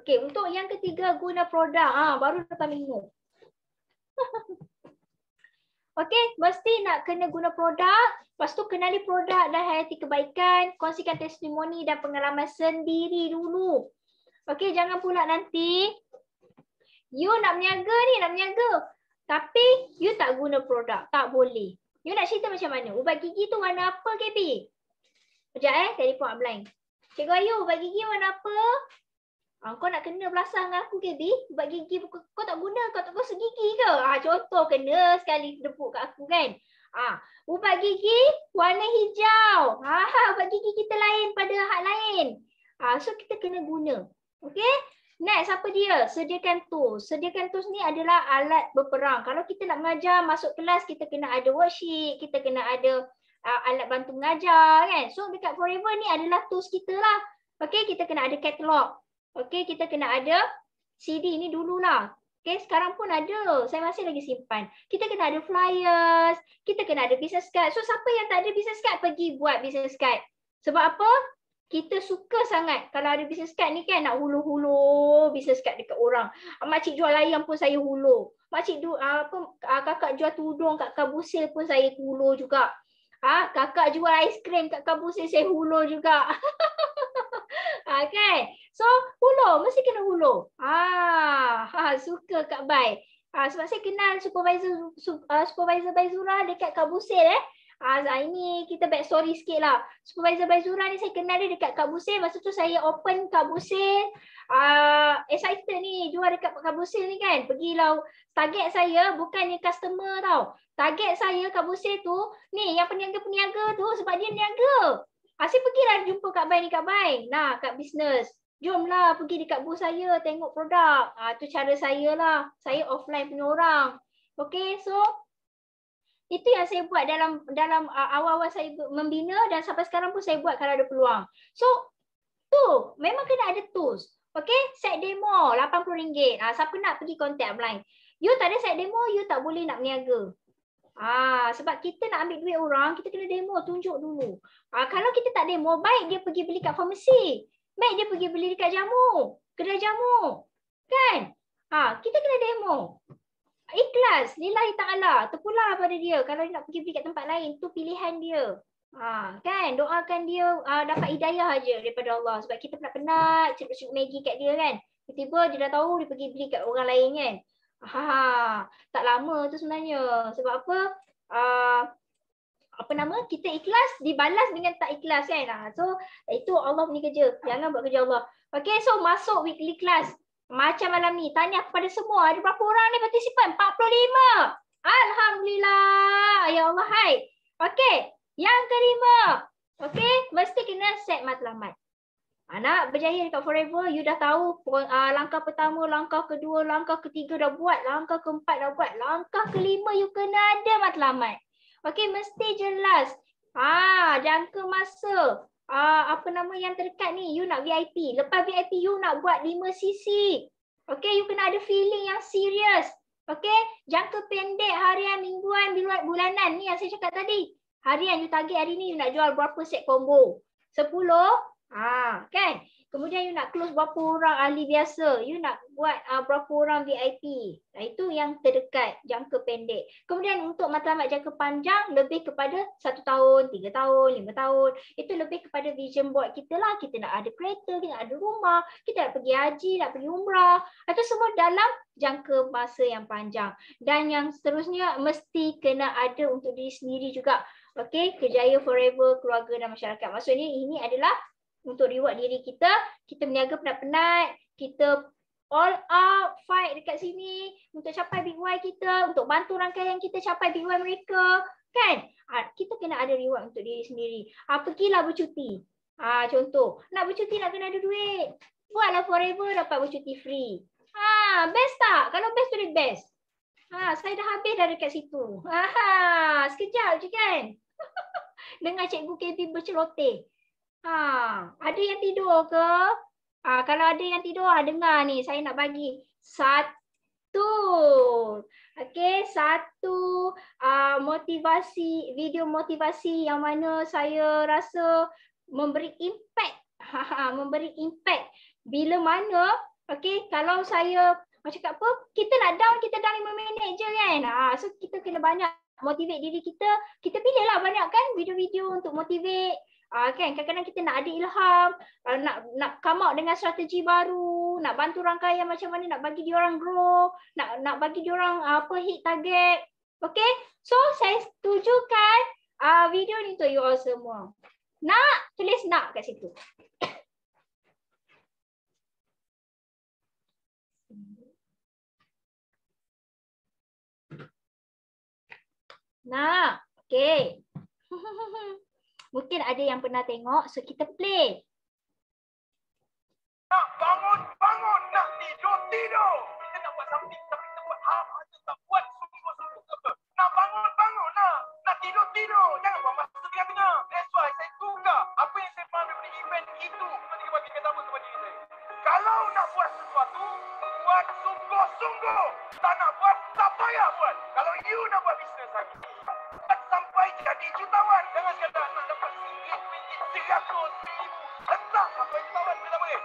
Speaker 3: Okey, untuk yang ketiga guna produk. Baru lepas minum. Okey, mesti nak kena guna produk. Lepas tu kenali produk dan hayati kebaikan. Kongsikan testimoni dan pengalaman sendiri dulu. Okey, jangan pula nanti you nak berniaga. Tapi you tak guna produk. Tak boleh. You nak cerita macam mana? Ubat gigi tu warna apa, KB? Sekejap telefon upline. Cikgu Ayu, ubat gigi warna apa? Kau nak kena belasah dengan aku, KB? Ubat gigi kau tak guna, kau tak gosok gigi ke? Contoh kena sekali debuk kat aku kan. Ubat gigi warna hijau. Ubat gigi kita lain pada hak lain. So kita kena guna. Okey? Next, apa dia? Sediakan tools. Sediakan tools ni adalah alat berperang. Kalau kita nak mengajar, masuk kelas, kita kena ada worksheet, kita kena ada alat bantu mengajar kan. So dekat Forever ni adalah tools kita lah. Okey, kita kena ada katalog. Okey, kita kena ada CD ni dululah. Okey, sekarang pun ada. Saya masih lagi simpan. Kita kena ada flyers, kita kena ada business card. So siapa yang tak ada business card, pergi buat business card. Sebab apa? Kita suka sangat kalau ada business card ni kan, nak hulur-hulur business card dekat orang. Makcik jual ayam pun saya hulur. Makcik kakak jual tudung kat Kabusil pun saya hulur juga. Kakak jual aiskrim kat Kabusil saya hulur juga. Kan? So hulur, mesti kena hulur. Suka Kak Bai. Sebab saya kenal supervisor Baizura dekat Kabusil ini kita back story sikit lah. Supervisor Baizura ni saya kenal dia dekat Kabusil. Masa tu saya open Kabusil. Excited ni jual dekat Kabusil ni kan. Pergilah. Target saya bukannya customer tau. Target saya Kabusil tu ni yang peniaga-peniaga tu sebab dia niaga. Saya pergilah jumpa Kak Bai ni, Kak Bai. Nah, kat bisnes. Jomlah pergi dekat booth saya tengok produk. Tu cara saya lah. Saya offline punya orang. Okay, so itu yang saya buat dalam awal-awal saya membina dan sampai sekarang pun saya buat kalau ada peluang. So, tu memang kena ada tools. Okay, set demo RM80. Siapa nak pergi contact upline. You tak ada set demo, you tak boleh nak berniaga. Sebab kita nak ambil duit orang, kita kena demo, tunjuk dulu. Kalau kita tak demo, baik dia pergi beli kat farmasi. Baik dia pergi beli dekat jamu, kedai jamu. Kan? Kita kena demo. Ikhlas, lillahi ta'ala, terpulang pada dia. Kalau dia nak pergi beli kat tempat lain, tu pilihan dia. Kan? Doakan dia dapat hidayah aja daripada Allah. Sebab kita penat-penat cepat-cepat Maggi kat dia kan. Tiba-tiba dia dah tahu dia pergi beli kat orang lain kan. Tak lama tu sebenarnya. Sebab apa? Kita ikhlas dibalas dengan tak ikhlas kan. So itu Allah punya kerja. Jangan buat kerja Allah. Okay, so masuk weekly class. Macam malam ni, tanya kepada semua, ada berapa orang ni partisipan? 45. Alhamdulillah. Ya Allah, hai. Okay, yang kelima. Okay, mesti kena set matlamat. Nak berjaya dekat Forever, you dah tahu langkah pertama, langkah kedua, langkah ketiga dah buat, langkah keempat dah buat, langkah kelima you kena ada matlamat. Okay, mesti jelas. Jangka masa. Yang terdekat ni, you nak VIP. Lepas VIP, you nak buat 5 sisi. Okay, you kena ada feeling yang serius. Okay, jangka pendek, harian, mingguan, bulanan. Ni yang saya cakap tadi. Harian, you target hari ni, you nak jual berapa set combo? 10? Kan? Kemudian you nak close berapa orang ahli biasa. You nak buat berapa orang VIP. Itu yang terdekat, jangka pendek. Kemudian untuk matlamat jangka panjang, lebih kepada 1 tahun, 3 tahun, 5 tahun. Itu lebih kepada vision board kita lah. Kita nak ada kereta, kita nak ada rumah, kita nak pergi haji, nak pergi umrah. Itu semua dalam jangka masa yang panjang. Dan yang seterusnya mesti kena ada untuk diri sendiri juga. Okay, kerjaya Forever, keluarga dan masyarakat. Maksudnya ini adalah untuk reward diri kita. Kita berniaga penat-penat, kita all out fight dekat sini untuk capai big Y kita, untuk bantu rangkaian kita capai big Y mereka, kan? Kita kena ada reward untuk diri sendiri. Pergilah bercuti. Contoh, nak bercuti nak kena ada duit. Buatlah Forever dapat bercuti free. Best tak? Kalau best tu dia best. Saya dah habis dah dekat situ. Sekejap je kan? Dengan Cikgu KB berceloteh. Ada yang tidur ke? Kalau ada yang tidur, dengar ni. Saya nak bagi satu. Okey, satu motivasi, video motivasi yang mana saya rasa memberi impact. Memberi impact. Bila mana, okey, kalau saya macam cakap apa, kita nak down 5 minit je kan. So kita kena banyak motivate diri kita. Kita pilihlah banyak kan video-video untuk motivate. Kan kadang-kadang kita nak ada ilham, nak come out dengan strategi baru, nak bantu rangkaian macam mana nak bagi diorang grow, nak bagi diorang hit target. Okay, so saya tujukan video ni untuk you all semua. Nak, tulis nak kat situ. Nah, okay. Mungkin ada yang pernah tengok, so kita play.
Speaker 4: Nak bangun, nak tidur. Kita nak buat something tapi kita buat half-hearted, tak buat sungguh-sungguh ke apa. Nak bangun, nak tidur. Jangan buat masa tengah-tengah. That's why saya tukar apa yang saya faham daripada event itu. Nanti kita bagi kata apa kepada diri saya. Kalau nak buat sesuatu, buat sungguh-sungguh. Tak nak buat, tak payah buat. Kalau you nak buat bisnes lagi, buat sampai jadi jutawan. Jangan sekadar nak dapat RM1, RM100, hentak sampai jutawan pertama kali.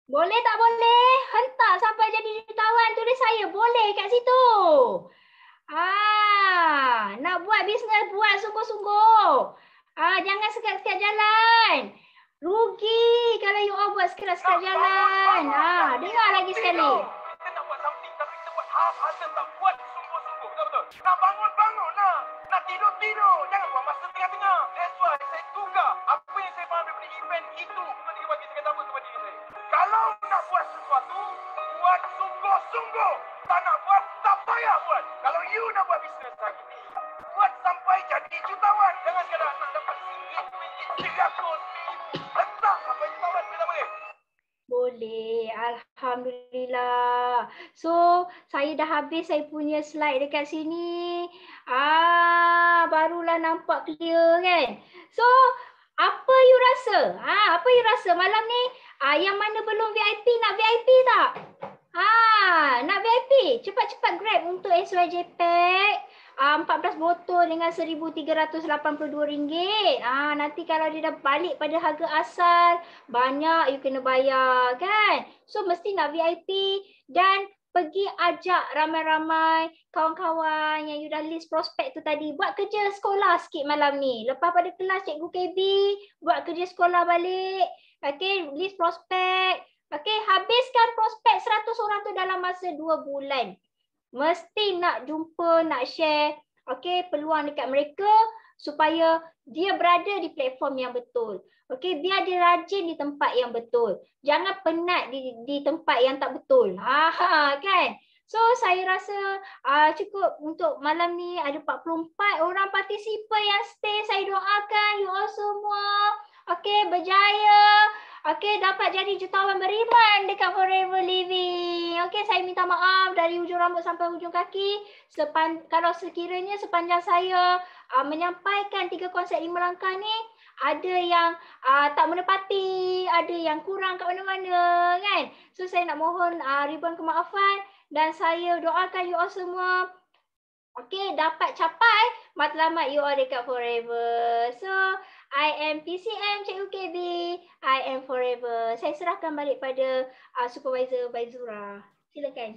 Speaker 3: Boleh tak boleh? Hentak sampai jadi jutawan, tulis saya. Boleh kat situ. Nak buat bisnes, buat sungguh-sungguh. Jangan sekat-sekat jalan. Rugi kalau you all buat sekat-sekat jalan. Dengar lagi sekali.
Speaker 4: Kita nak buat something tapi kita buat half-hearted, tak buat sungguh-sungguh. Betul-betul. Nak bangun, nak tidur. Jangan buat masa tengah-tengah. That's why saya tukar apa yang saya faham daripada event itu. Nanti kita bagi kata apa kepada diri saya. Kalau nak buat sesuatu, buat sungguh-sungguh. Tak nak buat, tak payah buat. Kalau you nak buat bisnes lagi, buat sampai jadi jutawan. Jangan sekadar nak dapat RM1, RM100, hentak sampai jutawan pertama kali.
Speaker 3: Boleh. Alhamdulillah. So, saya dah habis saya punya slide dekat sini. Barulah nampak clear kan. So, apa you rasa? Apa you rasa malam ni? Yang mana belum VIP, nak VIP tak? Nak VIP? Cepat-cepat grab untuk SYJ Pack. 14 botol dengan RM1,382. Nanti kalau dia dah balik pada harga asal, banyak you kena bayar kan. So mesti nak VIP dan pergi ajak ramai-ramai kawan-kawan yang you dah list prospek tu tadi. Buat kerja sekolah sikit malam ni. Lepas pada kelas Cikgu KB, buat kerja sekolah balik. Okay, list prospek. Okay, habiskan prospek 100 orang tu dalam masa 2 bulan. Mesti nak jumpa, nak share, peluang dekat mereka supaya dia berada di platform yang betul. Biar dia rajin di tempat yang betul. Jangan penat di tempat yang tak betul. Kan? So, saya rasa cukup untuk malam ni. Ada 44 orang partisipan yang stay. Saya doakan you all semua. Berjaya. Dapat jadi jutawan beriman dekat Forever Living. Saya minta maaf dari hujung rambut sampai hujung kaki. Kalau sekiranya sepanjang saya menyampaikan 3 konsep 5 langkah ni, ada yang tak menepati, ada yang kurang kat mana-mana kan. So saya nak mohon ribuan kemaafan dan saya doakan you all semua dapat capai matlamat you all dekat Forever. So I am PCM Cikgu KB. I am Forever. Saya serahkan balik pada Supervisor Baizura. Silakan.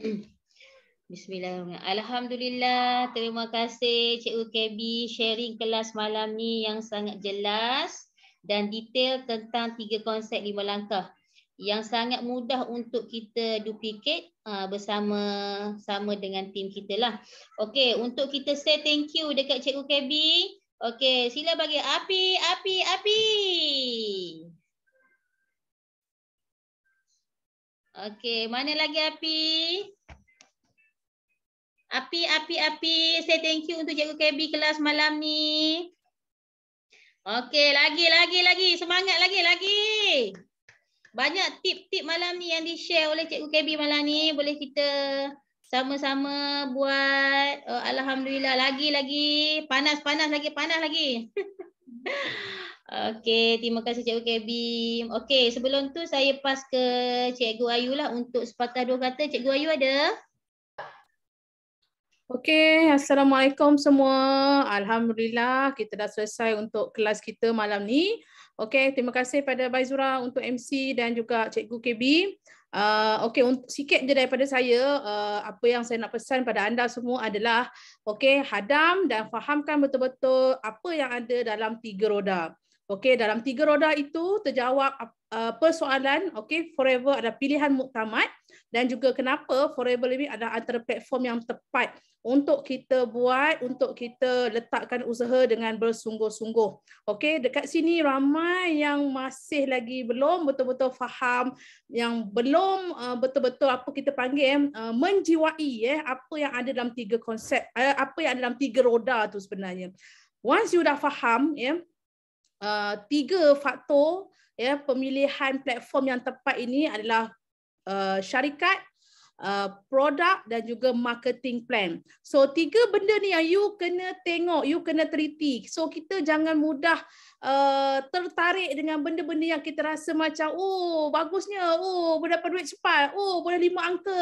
Speaker 2: Bismillahirrahmanirrahim. Alhamdulillah. Terima kasih Cikgu KB sharing kelas malam ni yang sangat jelas dan detail tentang 3 konsep 5 langkah yang sangat mudah untuk kita duplicate bersama dengan tim kita lah. Okey, untuk kita say thank you dekat Cikgu KB. Okey, sila bagi api. Okey, mana lagi Api? Api. Say thank you untuk Cikgu KB kelas malam ni. Okey, lagi. Semangat lagi. Banyak tip-tip malam ni yang di-share oleh Cikgu KB malam ni. Boleh kita sama-sama buat. Alhamdulillah, lagi. Panas lagi. Okey, terima kasih Cikgu KB. Okey, sebelum tu saya pass ke Cikgu Ayu lah untuk sepatah dua kata. Cikgu Ayu ada?
Speaker 1: Okey, Assalamualaikum semua. Alhamdulillah kita dah selesai untuk kelas kita malam ni. Okey, terima kasih pada Baizura untuk MC dan juga Cikgu KB. Okey, sikit je daripada saya, apa yang saya nak pesan pada anda semua adalah okey, hadam dan fahamkan betul-betul apa yang ada dalam 3 roda. Okey, dalam 3 roda itu terjawab persoalan, okey, Forever ada pilihan muktamad dan juga kenapa Forever Living adalah antara platform yang tepat untuk kita buat, untuk kita letakkan usaha dengan bersungguh-sungguh. Okey, dekat sini ramai yang masih lagi belum betul-betul faham, yang belum betul-betul apa kita panggil menjiwai apa yang ada dalam 3 konsep, apa yang ada dalam 3 roda tu sebenarnya. Once you dah faham 3 faktor pemilihan platform yang tepat ini adalah syarikat, produk dan juga marketing plan. So 3 benda ni yang you kena tengok, you kena teliti. So kita jangan mudah tertarik dengan benda-benda yang kita rasa macam bagusnya, berdapat duit cepat, boleh 5 angka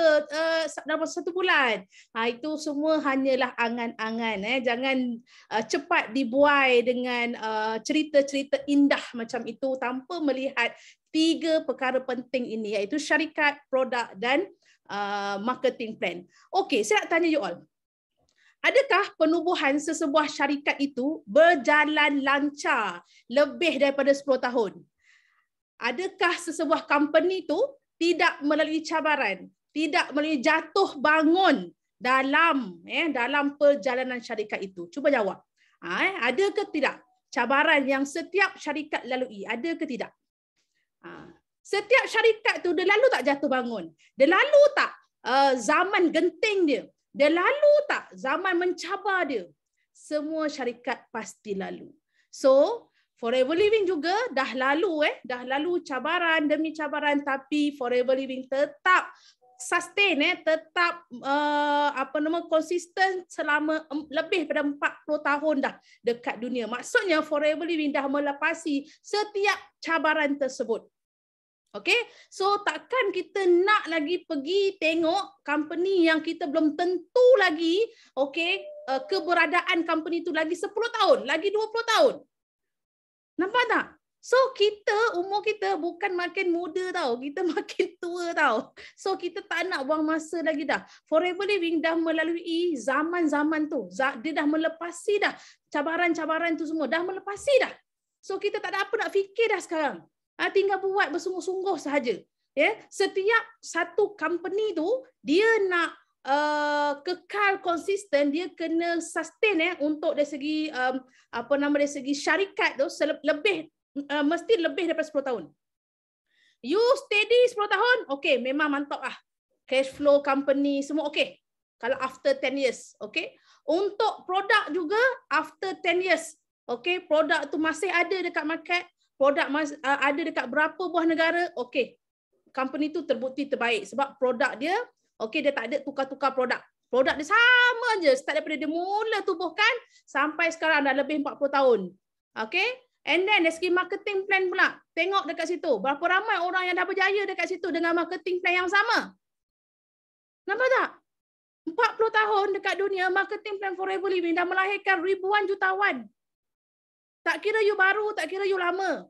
Speaker 1: dalam 1 bulan. Itu semua hanyalah angan-angan. Jangan cepat dibuai dengan cerita-cerita indah macam itu tanpa melihat 3 perkara penting ini, iaitu syarikat, produk dan marketing plan. Okey, saya nak tanya you all. Adakah penubuhan sesebuah syarikat itu berjalan lancar lebih daripada 10 tahun? Adakah sesebuah company itu tidak melalui cabaran, tidak melalui jatuh bangun dalam perjalanan syarikat itu? Cuba jawab. Ada ke tidak cabaran yang setiap syarikat lalui? Ada ke tidak? Setiap syarikat tu dia lalu tak jatuh bangun? Dia lalu tak zaman genting dia? Dia lalu tak zaman mencabar dia? Semua syarikat pasti lalu. So, Forever Living juga dah lalu cabaran demi cabaran, tapi Forever Living tetap sustain, tetap konsisten selama lebih daripada 40 tahun dah dekat dunia. Maksudnya Forever Living dah melepasi setiap cabaran tersebut. Okay, so takkan kita nak lagi pergi tengok company yang kita belum tentu lagi, okay, keberadaan company itu lagi 10 tahun, lagi 20 tahun. Nampak tak? So umur kita bukan makin muda tau, kita makin tua tau. So kita tak nak buang masa lagi dah. Forever Living dah melalui zaman-zaman tu. Dia dah melepasi dah cabaran-cabaran tu semua, dah melepasi dah. So kita tak ada apa nak fikir dah sekarang. Tinggal buat bersungguh-sungguh sahaja. Setiap satu company tu dia nak kekal konsisten, dia kena sustain untuk dari segi dari segi syarikat tu mesti lebih daripada 10 tahun. You steady 10 tahun, okey, memang mantap lah. Cash flow company semua okey. Kalau after 10 years, okey. Untuk produk juga after 10 years, okey, produk tu masih ada dekat market. Produk ada dekat berapa buah negara, okey. Company tu terbukti terbaik sebab produk dia, okey, dia tak ada tukar-tukar produk. Produk dia sama je start daripada dia mula tubuhkan sampai sekarang dah lebih 40 tahun. Okey? And then dari segi marketing plan pula, tengok dekat situ, berapa ramai orang yang dah berjaya dekat situ dengan marketing plan yang sama. Nampak tak? 40 tahun dekat dunia, marketing plan Forever Living dah melahirkan ribuan jutawan. Tak kira you baru, tak kira you lama.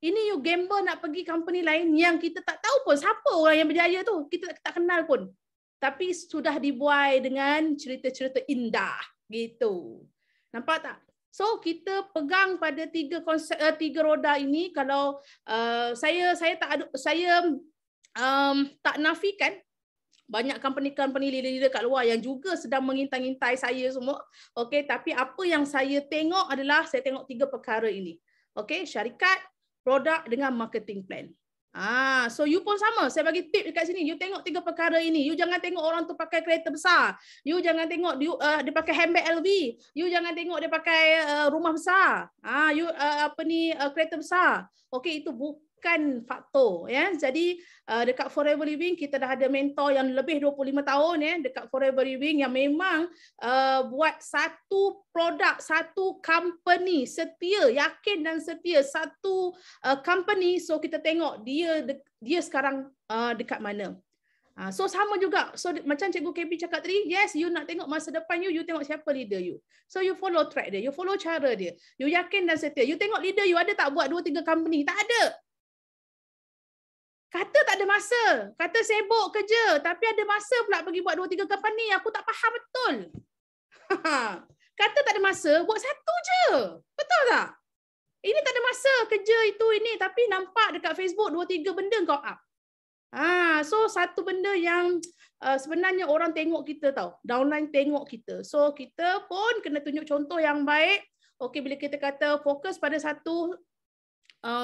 Speaker 1: Ini you gamble nak pergi company lain yang kita tak tahu pun siapa orang yang berjaya tu. Kita tak kenal pun. Tapi sudah dibuai dengan cerita-cerita indah gitu. Nampak tak? So kita pegang pada 3 roda ini. Kalau saya tak nafikan banyak company-company leader-leader kat luar yang juga sedang mengintai-intai saya semua. Okey, tapi apa yang saya tengok adalah saya tengok 3 perkara ini. Okey, syarikat, produk dengan marketing plan. So you pun sama. Saya bagi tip dekat sini. You tengok 3 perkara ini. You jangan tengok orang tu pakai kereta besar. You jangan tengok dia pakai handbag LV. You jangan tengok dia pakai rumah besar. Kereta besar. Okey, itu bukan faktor ya. Jadi dekat Forever Living kita dah ada mentor yang lebih 25 tahun ya dekat Forever Living yang memang buat satu produk, satu company setia, yakin dan setia satu company. So kita tengok dia sekarang dekat mana. So sama juga. So macam Cikgu KB cakap tadi, yes, you nak tengok masa depan you tengok siapa leader you. So you follow track dia, you follow cara dia. You yakin dan setia. You tengok leader you ada tak buat 2-3 company? Tak ada. Kata tak ada masa. Kata sibuk kerja. Tapi ada masa pula pergi buat 2-3 company. Aku tak faham betul. Kata tak ada masa, buat satu je. Betul tak? Ini tak ada masa kerja itu ini. Tapi nampak dekat Facebook 2-3 benda kau up. So satu benda yang sebenarnya orang tengok kita tau. Downline tengok kita. So kita pun kena tunjuk contoh yang baik. Okey, bila kita kata fokus pada satu,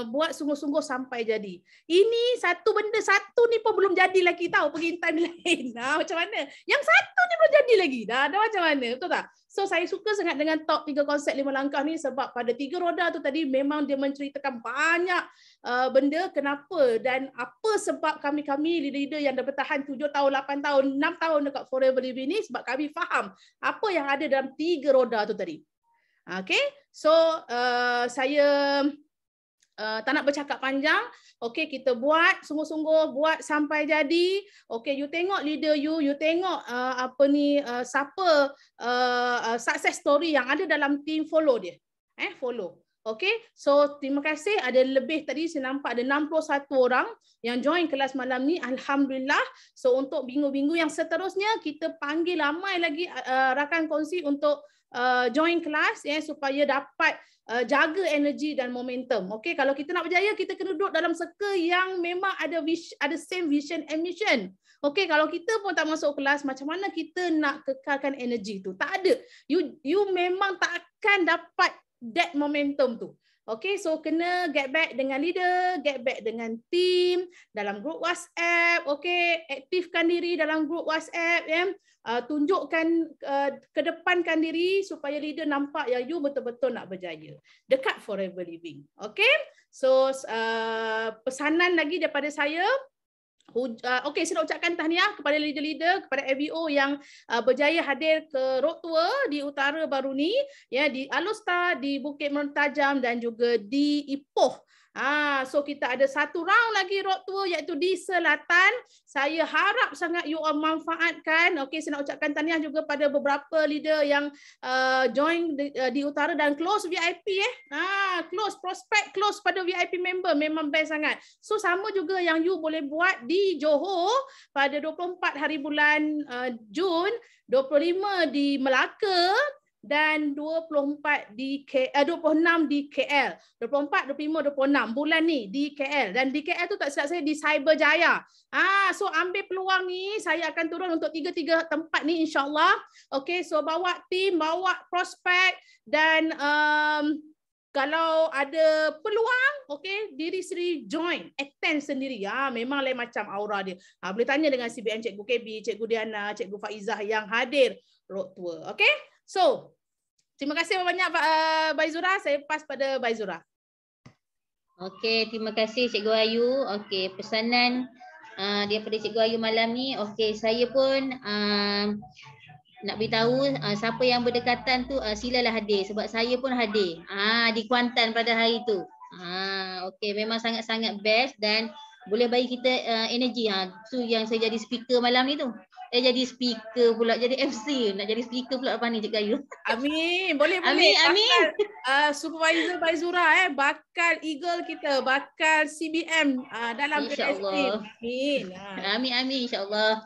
Speaker 1: buat sungguh-sungguh sampai jadi. Ini satu benda satu ni pun belum jadi lagi tahu pergi time lain. Macam mana? Yang satu ni belum jadi lagi. Dah macam mana? Betul tak? So saya suka sangat dengan top 3 konsep 5 langkah ni sebab pada 3 roda tu tadi memang dia menceritakan banyak benda kenapa dan apa sebab kami leader-leader yang dah bertahan 7 tahun, 8 tahun, 6 tahun dekat Forever Living ni sebab kami faham apa yang ada dalam 3 roda tu tadi. Okay? So saya tak nak bercakap panjang. Okey, kita buat sungguh-sungguh, buat sampai jadi. Okey, you tengok leader you tengok siapa success story yang ada dalam team, follow dia. Follow. Okey, so terima kasih. Ada lebih tadi saya nampak ada 61 orang yang join kelas malam ni. Alhamdulillah. So untuk minggu-minggu yang seterusnya kita panggil ramai lagi rakan kongsi untuk join kelas ya supaya dapat jaga energi dan momentum. Okey, kalau kita nak berjaya kita kena duduk dalam circle yang memang ada same vision and mission. Okey, kalau kita pun tak masuk kelas, macam mana kita nak kekalkan energi tu? Tak ada. You memang tak akan dapat that momentum tu. Okey, so kena get back dengan leader, get back dengan team dalam grup WhatsApp. Okey, aktifkan diri dalam grup WhatsApp ya. Tunjukkan, kedepankan diri supaya leader nampak yang you betul-betul nak berjaya dekat Forever Living. Okay, so pesanan lagi daripada saya. Okey, saya nak ucapkan tahniah kepada leader-leader, kepada FBO yang berjaya hadir ke road tour di utara baru ni, ya, di Alustar, di Bukit Mertajam dan juga di Ipoh. So kita ada satu round lagi road tour iaitu di selatan. Saya harap sangat you all manfaatkan. Okey, saya nak ucapkan tahniah juga pada beberapa leader yang join di utara dan close VIP close prospect, close pada VIP member, memang best sangat. So sama juga yang you boleh buat di Johor pada 24 hari bulan Jun, 25 di Melaka dan 26 di KL. 24, 25, 26 bulan ni di KL. Dan di KL tu tak silap saya di Cyberjaya. So ambil peluang ni, saya akan turun untuk 3 tempat ni insya-Allah. Okey, so bawa tim, bawa prospek dan kalau ada peluang, okey, diri sendiri join, attend sendiri. Memang lain macam aura dia. Boleh tanya dengan CBM Cikgu KB, Cikgu Diana, Cikgu Faizah yang hadir road tour. Okey? So, terima kasih banyak Baizura. Saya pass pada Baizura.
Speaker 2: Okey, terima kasih Cikgu Ayu. Okey, pesanan daripada Cikgu Ayu malam ni. Okey, saya pun nak beritahu siapa yang berdekatan tu silalah hadir sebab saya pun hadir di Kuantan pada hari tu. Okey, memang sangat-sangat best dan boleh bagi kita energi. Tu yang saya jadi speaker malam ni tu. Jadi speaker pula, jadi MC. Nak jadi speaker pula apa ni Cikgu Ayu?
Speaker 1: Amin. Boleh.
Speaker 2: Amin.
Speaker 1: Supervisor Baizura bakal eagle kita, bakal CBM dalam
Speaker 2: InsyaAllah. Amin insyaAllah.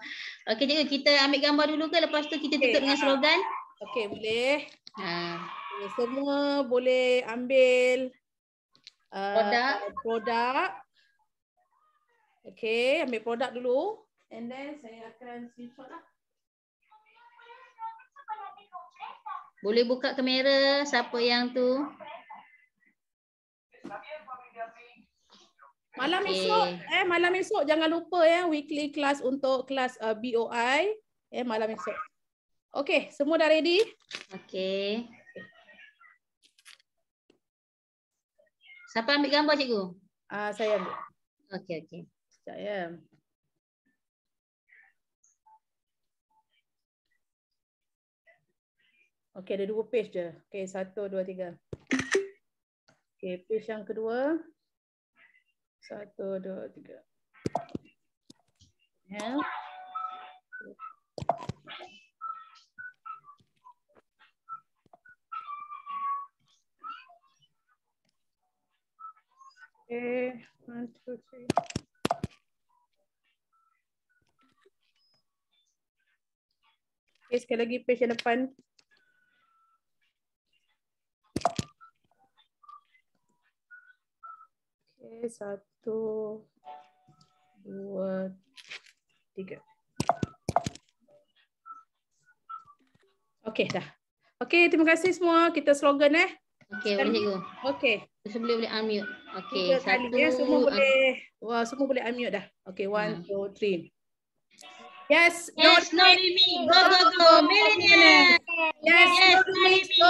Speaker 2: Okey Cikgu, kita ambil gambar dulu ke lepas tu kita tutup dengan slogan?
Speaker 1: Okey, boleh. Semua boleh ambil produk. Okey, ambil produk dulu. And then saya akan screenshot lah.
Speaker 2: Boleh buka kamera siapa yang tu?
Speaker 1: Malam esok jangan lupa ya weekly class untuk kelas BOI malam esok. Okey, semua dah ready?
Speaker 2: Okey. Siapa ambil gambar cikgu?
Speaker 1: Saya ambil.
Speaker 2: Okey.
Speaker 1: Sekejap ya. Okey, ada 2 page je. Okey, 1, 2, 3. Okey, page yang kedua. 1, 2, 3. Ya. Okay, 1, 2, 3. Okay, sekali lagi page yang depan. Okay, 1, 2, 3. Okay, dah. Okay, terima kasih semua. Kita slogan
Speaker 2: Okey, boleh cikgu.
Speaker 1: Okay.
Speaker 2: Boleh unmute. Okey,
Speaker 1: 3 kali ya. Semua boleh. Wah, semua boleh unmute dah. Okay, 1, 2, 3. Yes,
Speaker 2: Yes, no limit. Go, millennials.
Speaker 1: Yes, no limits. Go,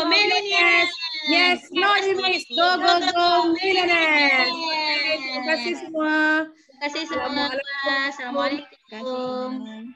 Speaker 1: millennials. Yes, no limits. Go, millennials. Okay, terima kasih semua.
Speaker 2: Terima kasih semua. Assalamualaikum.